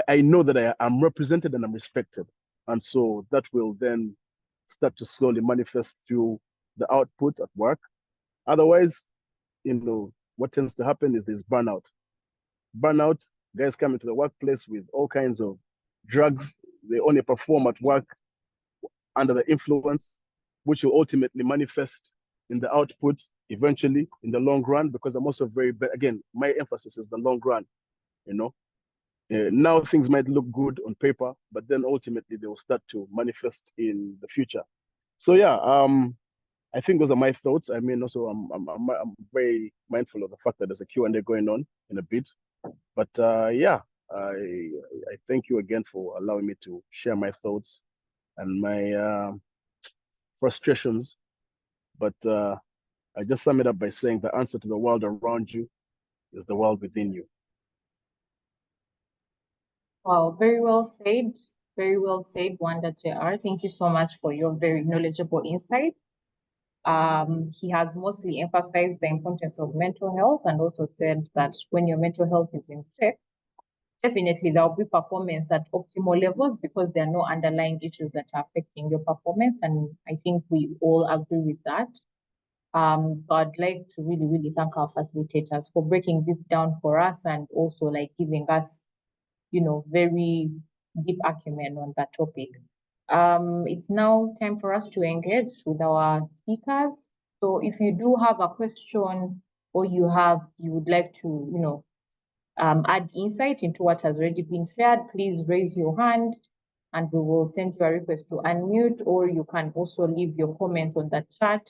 I know that I'm represented and I'm respected, and so that will then start to slowly manifest through the output at work. Otherwise, what tends to happen is there's burnout. Guys come into the workplace with all kinds of drugs. They only perform at work under the influence, which will ultimately manifest in the output eventually in the long run, because I'm also again, my emphasis is the long run. Now things might look good on paper, but then ultimately they will start to manifest in the future. So yeah, I think those are my thoughts. I mean, also I'm very mindful of the fact that there's a Q&A going on in a bit, but yeah, I thank you again for allowing me to share my thoughts and my frustrations. But I just sum it up by saying the answer to the world around you is the world within you.
Wow, very well said. Very well said, Wanda JR. Thank you so much for your very knowledgeable insight. He has mostly emphasized the importance of mental health and also said that when your mental health is in check, definitely there will be performance at optimal levels because there are no underlying issues that are affecting your performance. And I think we all agree with that. So I'd like to really, really thank our facilitators for breaking this down for us and also like giving us, very deep acumen on that topic. It's now time for us to engage with our speakers. So if you do have a question or you would like to, add insight into what has already been shared, please raise your hand and we will send you a request to unmute, or you can also leave your comment on the chat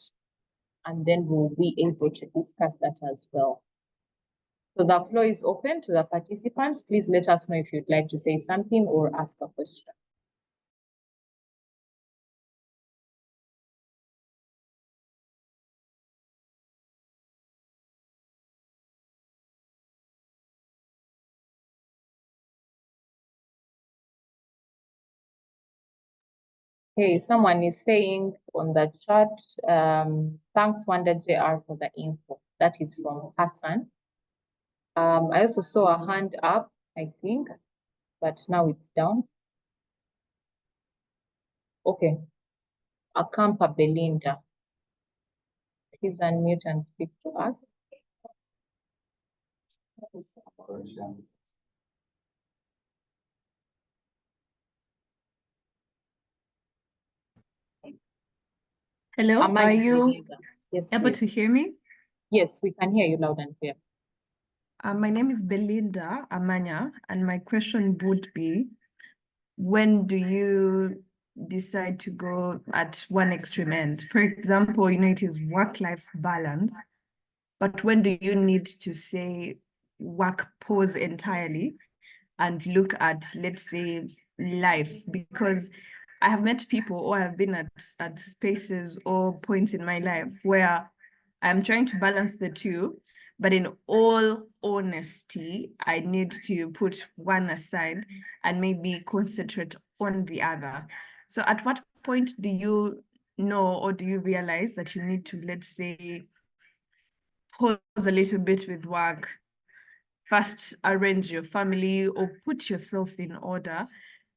and then we'll be able to discuss that as well. So the floor is open to the participants. Please let us know if you'd like to say something or ask a question. Okay, someone is saying on the chat, thanks Wanda JR for the info. That is from Hassan. I also saw a hand up, I think, but now it's down. Okay, Akampa Belinda. Please unmute and speak to us.
Hello, are you
Belinda. Yes,
able
please.
to hear me?
Yes, we can hear you loud and clear.
My name is Belinda Amanya, and my question would be, when do you decide to go at one extreme end? For example, it is work-life balance, but when do you need to say work pause entirely and look at, let's say, life? Because I have met people or I've been at spaces or points in my life where
I'm trying to balance the two, but in all honesty, I need to put one aside and maybe concentrate on the other. So at what point do you know, or do you realize that you need to, let's say, pause a little bit with work, first arrange your family or put yourself in order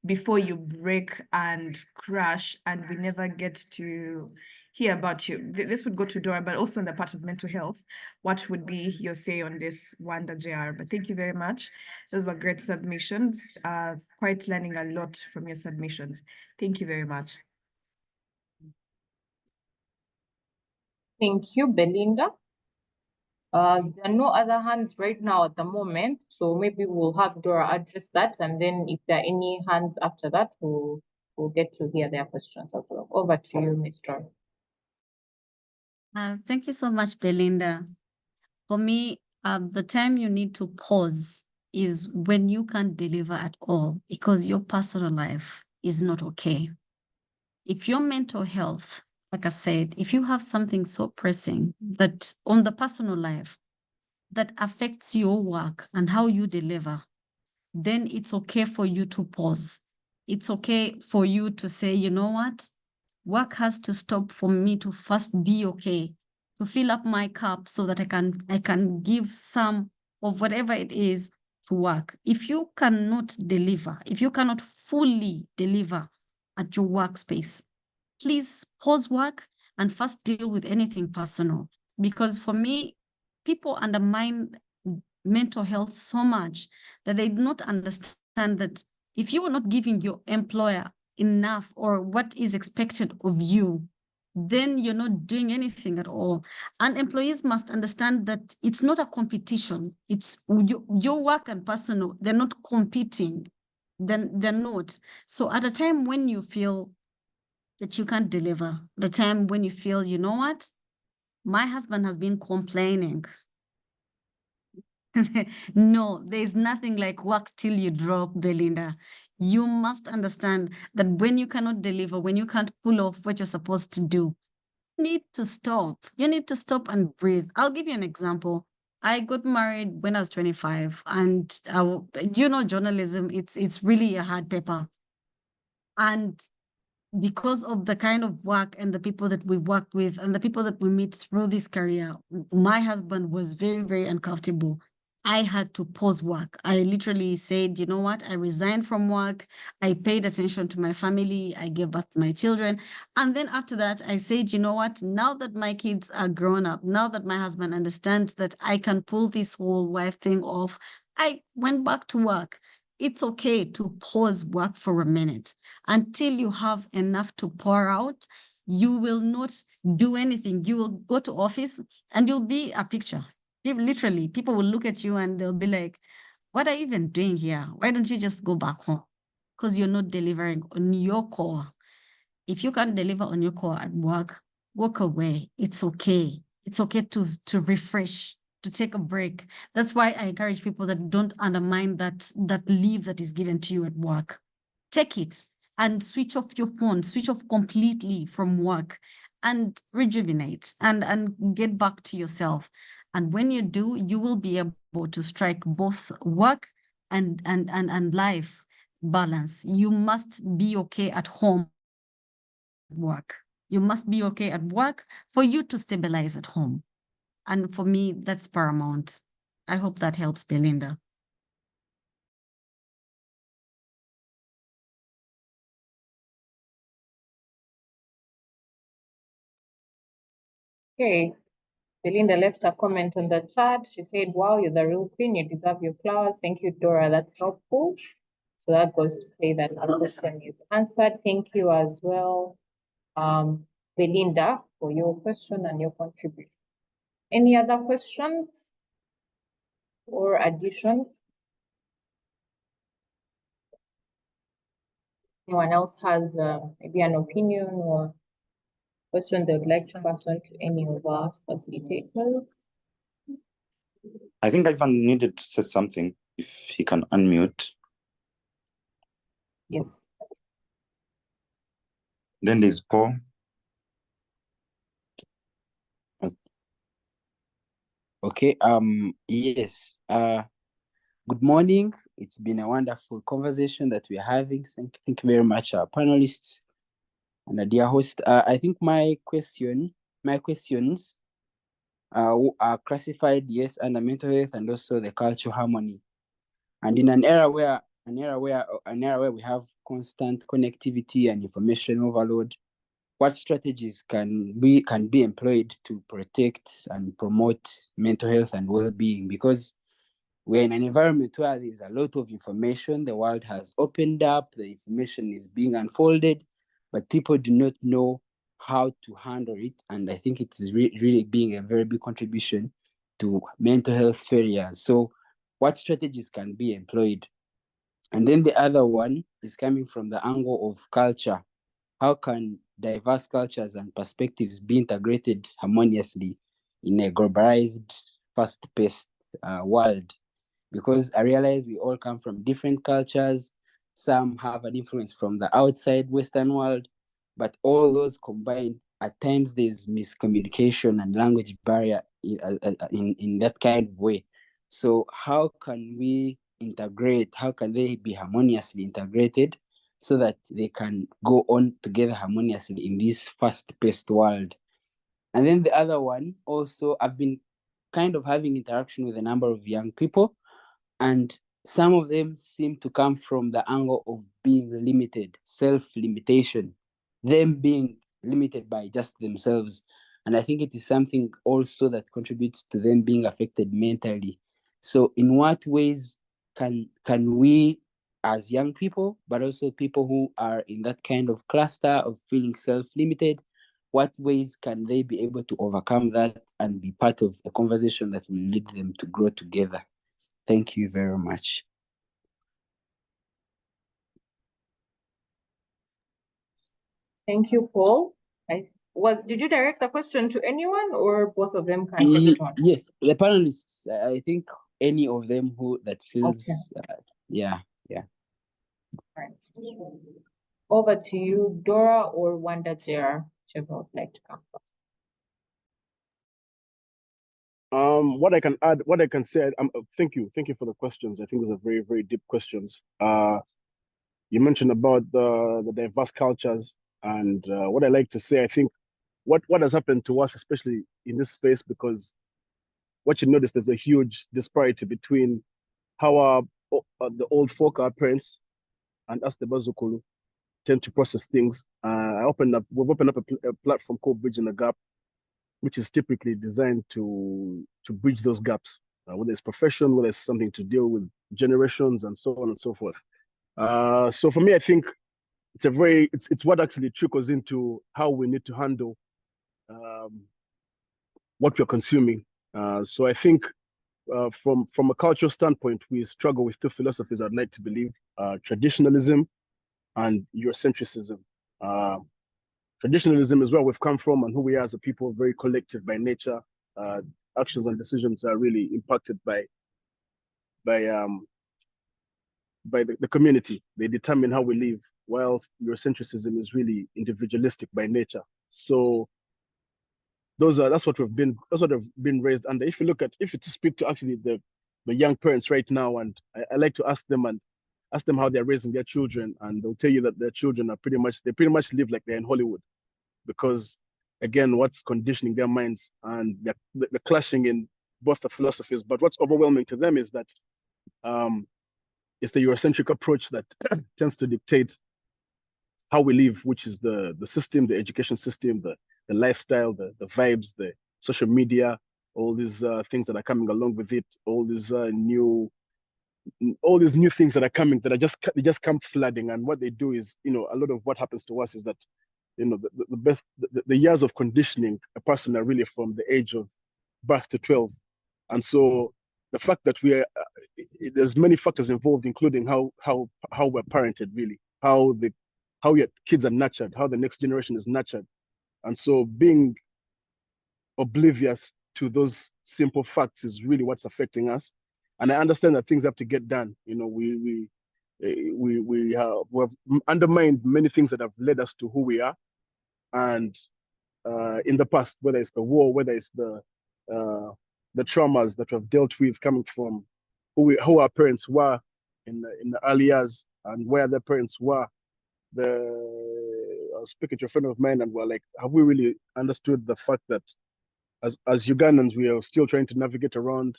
before you break and crash and we never get to hear about you? This would go to Dora, but also in the part of mental health, what would be your say on this, Wanda JR? But thank you very much. Those were great submissions. Quite learning a lot from your submissions. Thank you very much.
Thank you, Belinda. There are no other hands right now at the moment, so maybe we'll have Dora address that, and then if there are any hands after that, we'll get to hear their questions as well. Over to you, Ms. Dora.
Thank you so much, Belinda. For me, the time you need to pause is when you can't deliver at all because your personal life is not okay. If your mental health, like I said, if you have something so pressing that on the personal life that affects your work and how you deliver, then it's okay for you to pause. It's okay for you to say, you know what? Work has to stop for me to first be okay, to fill up my cup so that I can give some of whatever it is to work. If you cannot deliver, if you cannot fully deliver at your workspace, please pause work and first deal with anything personal. Because for me, people undermine mental health so much that they do not understand that if you are not giving your employer enough or what is expected of you, then you're not doing anything at all. And employees must understand that it's not a competition. It's your work and personal, they're not competing. Then they're not. So at a time when you feel that you can't deliver, the time when you feel, you know what, my husband has been complaining. No, there's nothing like work till you drop, Belinda. You must understand that when you cannot deliver, when you can't pull off what you're supposed to do, you need to stop. You need to stop and breathe. I'll give you an example. I got married when I was 25, and journalism, it's really a hard paper. And because of the kind of work and the people that we work with and the people that we meet through this career, my husband was very, very uncomfortable. I had to pause work. I literally said, you know what? I resigned from work. I paid attention to my family. I gave birth to my children. And then after that, I said, you know what? Now that my kids are grown up, now that my husband understands that I can pull this whole wife thing off, I went back to work. It's okay to pause work for a minute until you have enough to pour out. You will not do anything. You will go to office and you'll be a picture. Literally, people will look at you and they'll be like, what are you even doing here? Why don't you just go back home? Because you're not delivering on your core. If you can't deliver on your core at work, walk away. It's okay. It's okay to refresh, to take a break. That's why I encourage people that don't undermine that leave that is given to you at work. Take it and switch off your phone, switch off completely from work and rejuvenate and get back to yourself. And when you do, you will be able to strike both work and life balance. You must be okay at home, work. You must be okay at work for you to stabilize at home. And for me, that's paramount. I hope that helps, Belinda.
Okay. Belinda left a comment on the chat. She said, wow, you're the real queen. You deserve your flowers. Thank you, Dora. That's helpful. So that goes to say that our question is answered. Thank you as well, Belinda, for your question and your contribution. Any other questions or additions? Anyone else has maybe an opinion or question they would like to pass on to any of our facilitators?
I think Ivan needed to say something if he can unmute.
Yes.
Then there's Paul.
Okay. Yes. Good morning. It's been a wonderful conversation that we're having. Thank you very much, our panelists and a dear host. I think my questions are classified, yes, under mental health and also the cultural harmony. And in an era where we have constant connectivity and information overload, what strategies can be employed to protect and promote mental health and well-being? Because we're in an environment where there's a lot of information, the world has opened up, the information is being unfolded, but people do not know how to handle it. And I think it is really being a very big contribution to mental health failures. So what strategies can be employed? And then the other one is coming from the angle of culture. How can diverse cultures and perspectives be integrated harmoniously in a globalized, fast-paced world? Because I realize we all come from different cultures. Some have an influence from the outside Western world, but all those combined, at times there's miscommunication and language barrier in that kind of way. So how can we integrate? How can they be harmoniously integrated so that they can go on together harmoniously in this fast-paced world? And then the other one, also, I've been kind of having interaction with a number of young people, and some of them seem to come from the angle of being limited, self-limitation, them being limited by just themselves. And I think it is something also that contributes to them being affected mentally. So in what ways can we, as young people, but also people who are in that kind of cluster of feeling self-limited, what ways can they be able to overcome that and be part of a conversation that will lead them to grow together? Thank you very much.
Thank you, Paul. Did you direct the question to anyone, or both of them can take it on?
Yes, the panelists, I think any of them that feels, yeah.
Right. Over to you, Dora or Wanda Jera, whichever would like to come first.
What I can add, what I can say, thank you for the questions. I think those are very, very deep questions. You mentioned about the diverse cultures, and what I like to say, I think what has happened to us, especially in this space, because what you notice, there's a huge disparity between how the old folk, our parents, and us, the Bazukulu, tend to process things. We've opened up a platform called Bridging the Gap, which is typically designed to bridge those gaps, whether it's profession, whether it's something to deal with generations, and so on and so forth. So for me, I think it's what actually trickles into how we need to handle what we're consuming. So I think from a cultural standpoint, we struggle with two philosophies, I'd like to believe: traditionalism and Eurocentrism. Traditionalism is where we've come from and who we are as a people, very collective by nature. Actions and decisions are really impacted by the community. They determine how we live, whilst Eurocentrism is really individualistic by nature. So that's what we've been raised under. If you speak to actually the young parents right now, and I like to ask them how they're raising their children, and they'll tell you that their children are pretty much live like they're in Hollywood, because again, what's conditioning their minds and the clashing in both the philosophies. But what's overwhelming to them is that it's the Eurocentric approach that tends to dictate how we live, which is the system, the education system, the lifestyle, the vibes, the social media, all these things that are coming along with it, all these new things that are coming that they just come flooding. And what they do is, a lot of what happens to us is that, the years of conditioning a person are really from the age of birth to 12. And so the fact that there's many factors involved, including how we're parented, really, how your kids are nurtured, how the next generation is nurtured. And so being oblivious to those simple facts is really what's affecting us. And I understand that things have to get done. We have undermined many things that have led us to who we are. And in the past, whether it's the war, whether it's the the traumas that we've dealt with coming from who our parents were in the early years and where their parents were. I was speaking to a friend of mine and we're like, have we really understood the fact that as Ugandans, we are still trying to navigate around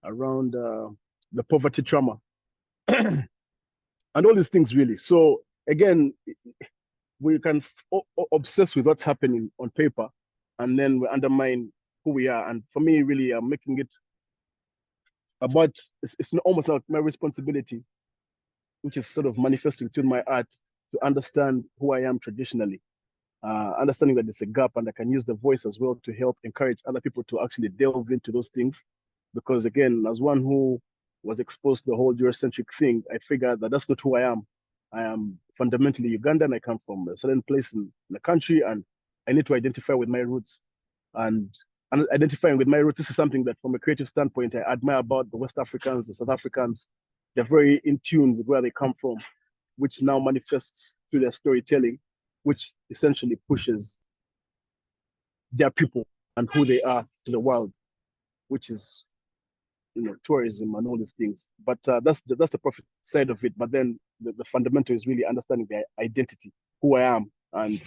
the poverty trauma and all these things really. So again, we can obsess with what's happening on paper and then we undermine who we are. And for me, really, I'm making it about, it's almost like my responsibility, which is sort of manifesting through my art, to understand who I am traditionally. Understanding that there's a gap and I can use the voice as well to help encourage other people to actually delve into those things. Because again, as one who was exposed to the whole Eurocentric thing, I figured that that's not who I am. I am fundamentally Ugandan. I come from a certain place in the country and I need to identify with my roots. And identifying with my roots, this is something that from a creative standpoint, I admire about the West Africans, the South Africans. They're very in tune with where they come from, which now manifests through their storytelling, which essentially pushes their people and who they are to the world, which is, tourism and all these things. But that's the profit side of it. But then the fundamental is really understanding their identity, who I am. And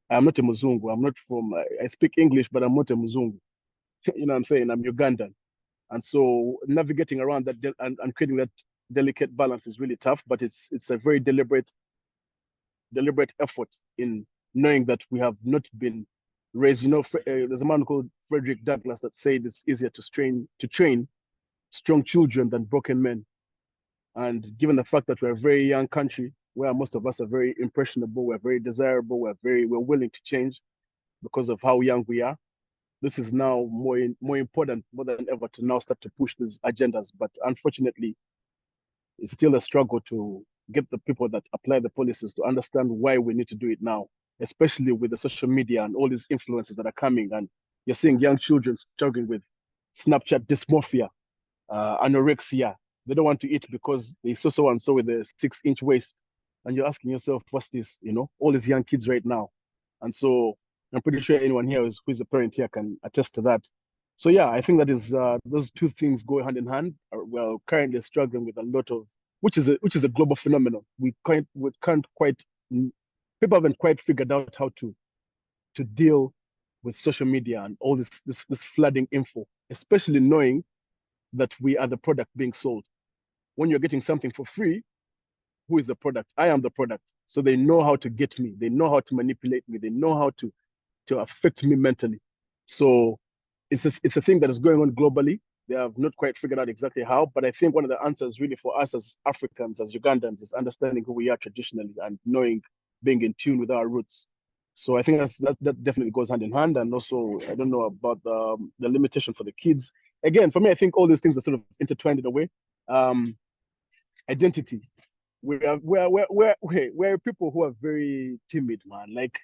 I'm not a Muzungu. I'm not from, I speak English, but I'm not a Muzungu. You know what I'm saying? I'm Ugandan. And so navigating around that and creating that delicate balance is really tough, but it's a very deliberate effort in knowing that we have not been raised. There's a man called Frederick Douglass that said it's easier to train strong children than broken men. And given the fact that we're a very young country where most of us are very impressionable, we're very desirable, we're willing to change because of how young we are. This is now more important, more than ever, to now start to push these agendas. But unfortunately, it's still a struggle to get the people that apply the policies to understand why we need to do it now, especially with the social media and all these influences that are coming. And you're seeing young children struggling with Snapchat dysmorphia, anorexia. They don't want to eat because they saw so and so with a 6-inch waist. And you're asking yourself, what's this? All these young kids right now. And so I'm pretty sure anyone here who's a parent here can attest to that. So yeah, I think that is those two things go hand in hand. We're currently struggling with a lot of, which is a global phenomenon. We can't quite, people haven't quite figured out how to deal with social media and all this flooding info, especially knowing that we are the product being sold. When you're getting something for free, who is the product? I am the product. So they know how to get me. They know how to manipulate me. They know how to affect me mentally. So it's a thing that is going on globally. They have not quite figured out exactly how, but I think one of the answers really for us as Africans, as Ugandans, is understanding who we are traditionally and being in tune with our roots. So I think that definitely goes hand in hand. And also, I don't know about the limitation for the kids. Again, for me, I think all these things are sort of intertwined in a way. Identity. We're people who are very timid, man. Like,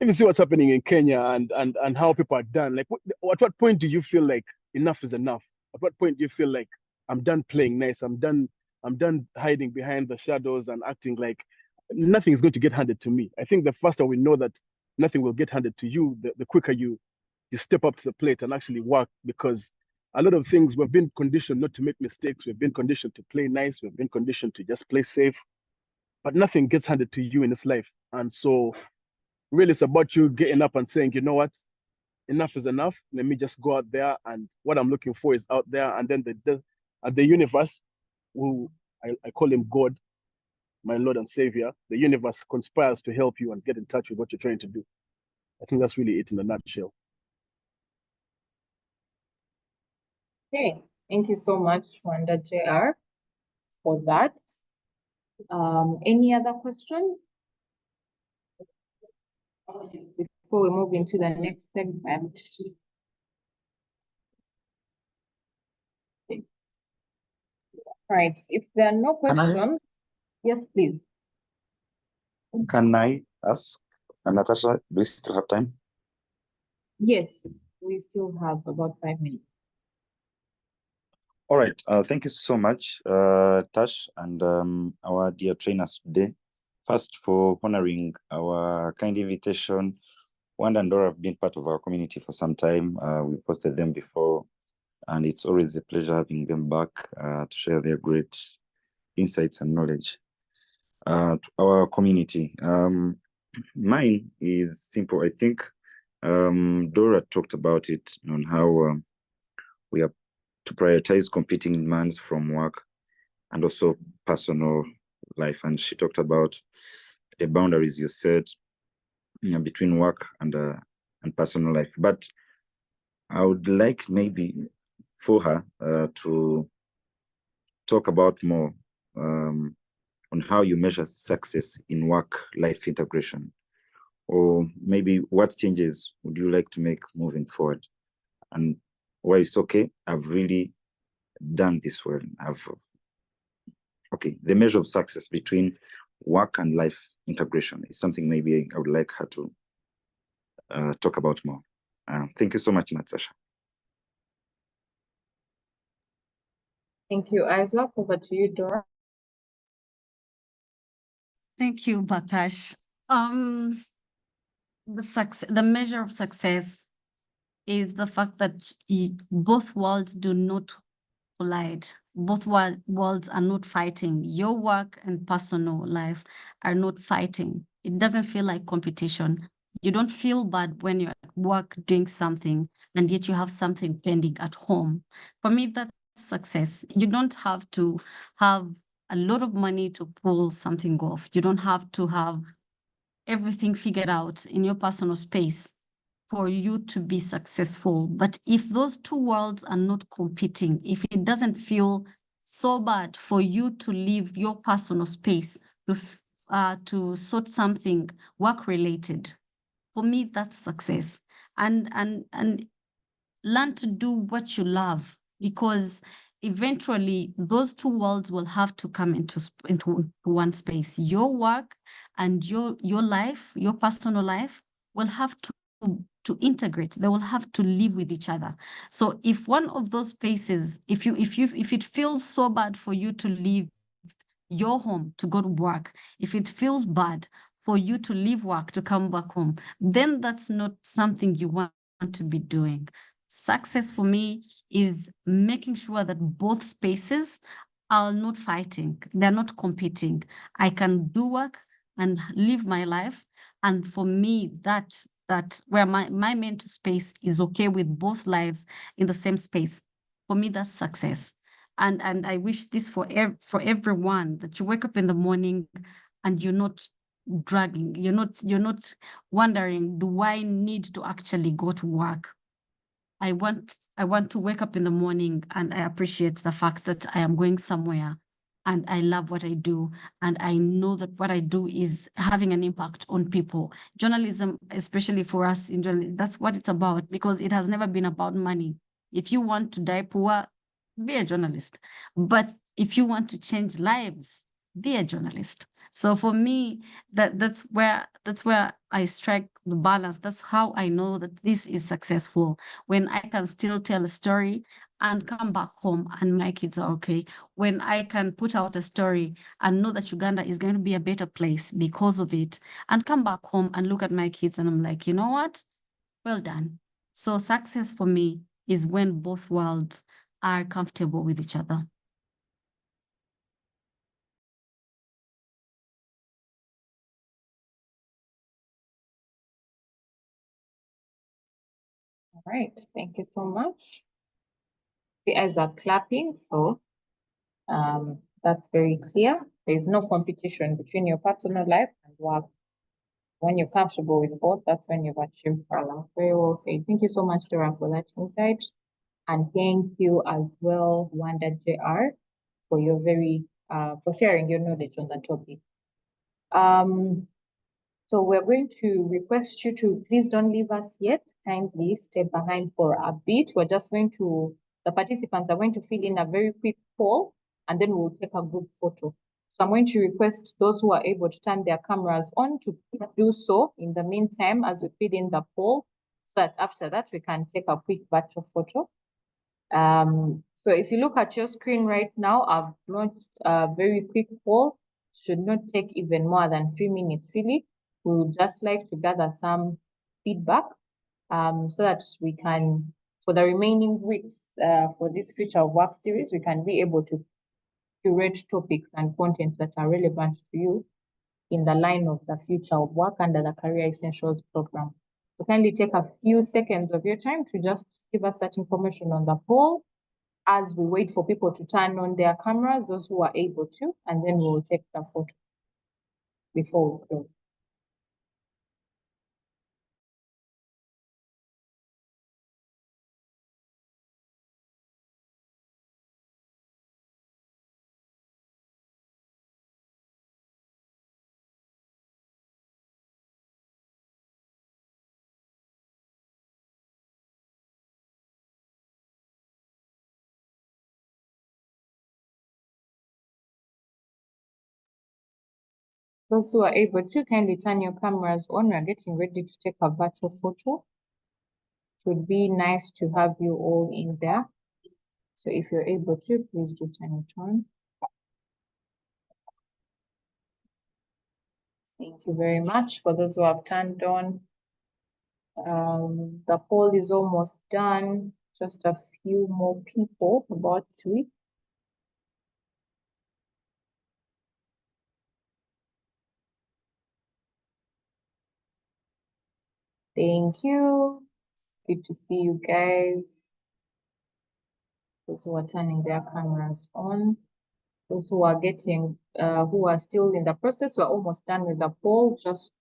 if you see what's happening in Kenya and how people are done, like, at what point do you feel like enough is enough? At what point do you feel like I'm done playing nice? I'm done hiding behind the shadows and acting like nothing is going to get handed to me. I think the faster we know that nothing will get handed to you, the quicker you step up to the plate and actually work, because a lot of things we've been conditioned not to make mistakes. We've been conditioned to play nice. We've been conditioned to just play safe, but nothing gets handed to you in this life. And so really it's about you getting up and saying, you know what, enough is enough. Let me just go out there, and what I'm looking for is out there. And then the universe, who I call him God, my Lord and Savior, the universe conspires to help you and get in touch with what you're trying to do. I think that's really it in a nutshell.
Okay, thank you so much, Wanda JR, for that. Any other questions before we move into the next segment? All right, if there are no questions, yes, please.
Can I ask, Natasha, do we still have time?
Yes, we still have about 5 minutes.
All right. Thank you so much, Tash, and our dear trainers today. First, for honoring our kind invitation. Wanda and Dora have been part of our community for some time. We've hosted them before. and it's always a pleasure having them back to share their great insights and knowledge to our community. Mine is simple. I think Dora talked about it on how we have to prioritize competing demands from work and also personal life. And she talked about the boundaries you set between work and personal life. But I would like maybe for her to talk about more on how you measure success in work-life integration, or maybe what changes would you like to make moving forward, and why it's okay. I've really done this well. Okay, the measure of success between work and life integration is something maybe I would like her to talk about more. Thank you so much, Natasha.
Thank you, Isaac. Over to you, Dora.
Thank you, Bakash. The measure of success is the fact that both worlds do not collide. Both worlds are not fighting. Your work and personal life are not fighting. It doesn't feel like competition. You don't feel bad when you're at work doing something and yet you have something pending at home. For me, that's success. You don't have to have a lot of money to pull something off. You don't have to have everything figured out in your personal space for you to be successful. But if those two worlds are not competing, if it doesn't feel so bad for you to leave your personal space to sort something work related, for me, that's success. And learn to do what you love, because eventually those two worlds will have to come into one space. Your work and your life, your personal life, will have to integrate. They will have to live with each other. So if one of those spaces, if it feels so bad for you to leave your home to go to work, if it feels bad for you to leave work to come back home, then that's not something you want to be doing. Success for me is making sure that both spaces are not fighting, they're not competing. I can do work and live my life. And for me, that where my mental space is okay with both lives in the same space, for me, that's success. And I wish this for everyone, that you wake up in the morning and you're not dragging, you're not wondering, do I need to actually go to work? I want to wake up in the morning and I appreciate the fact that I am going somewhere and I love what I do, and I know that what I do is having an impact on people. Journalism, especially for us in journalism, that's what it's about, because it has never been about money. If you want to die poor, be a journalist. But if you want to change lives, be a journalist. So for me, that's where I strike the balance. That's how I know that this is successful, when I can still tell a story and come back home and my kids are okay. When I can put out a story and know that Uganda is going to be a better place because of it, and come back home and look at my kids and I'm like, you know what? Well done. So success for me is when both worlds are comfortable with each other.
All right, thank you so much. The eyes are clapping, so that's very clear. There is no competition between your personal life and work. When you're comfortable with both, that's when you've achieved balance. Very well said. Thank you so much, Dora, for that insight. And thank you as well, Wanda JR, for your for sharing your knowledge on the topic. So we're going to request you to please don't leave us yet. Kindly stay behind for a bit. The participants are going to fill in a very quick poll, and then we'll take a group photo. So I'm going to request those who are able to turn their cameras on to do so in the meantime as we fill in the poll, so that after that we can take a quick virtual photo. So if you look at your screen right now, I've launched a very quick poll. Should not take even more than 3 minutes, really. We would just like to gather some feedback so that we can for the remaining weeks for this Future of Work series, we can be able to curate topics and content that are relevant to you in the line of the Future of Work under the Career Essentials program. So kindly take a few seconds of your time to just give us that information on the poll as we wait for people to turn on their cameras, those who are able to, and then we'll take the photo before we close. Those who are able to, kindly turn your cameras on. We're getting ready to take a virtual photo. It would be nice to have you all in there. So if you're able to, please do turn it on. Thank you very much for those who have turned on. The poll is almost done. Just a few more people, about 3. Thank you. Good to see you guys. Those who are turning their cameras on. Those who are getting, who are still in the process, we're almost done with the poll. Just,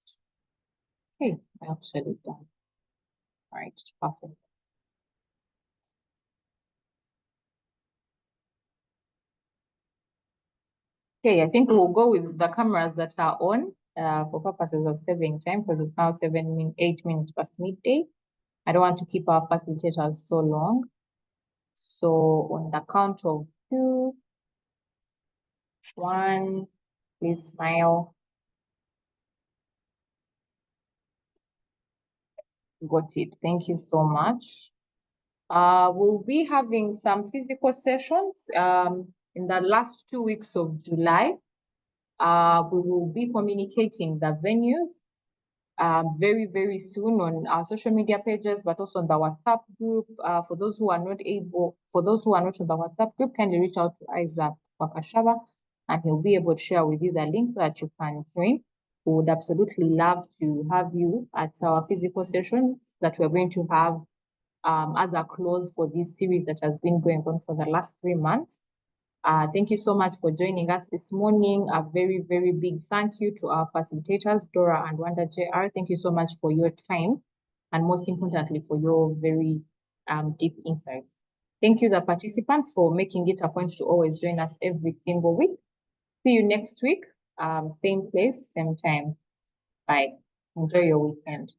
okay, actually done. All right, perfect. Okay, I think we'll go with the cameras that are on for purposes of saving time, because it's now 8 minutes past midday. I don't want to keep our facilitators so long. So on the count of 2, 1, please smile. Got it. Thank you so much. We'll be having some physical sessions in the last 2 weeks of July. We will be communicating the venues very, very soon on our social media pages, but also on the WhatsApp group. For those who are not on the WhatsApp group, kindly reach out to Isaac Bakash, and he'll be able to share with you the link so that you can join. We would absolutely love to have you at our physical sessions that we're going to have as a close for this series that has been going on for the last 3 months. Thank you so much for joining us this morning. A very, very big thank you to our facilitators, Dora and Wanda JR. Thank you so much for your time, and most importantly, for your very deep insights. Thank you, the participants, for making it a point to always join us every single week. See you next week, same place, same time. Bye. Enjoy your weekend.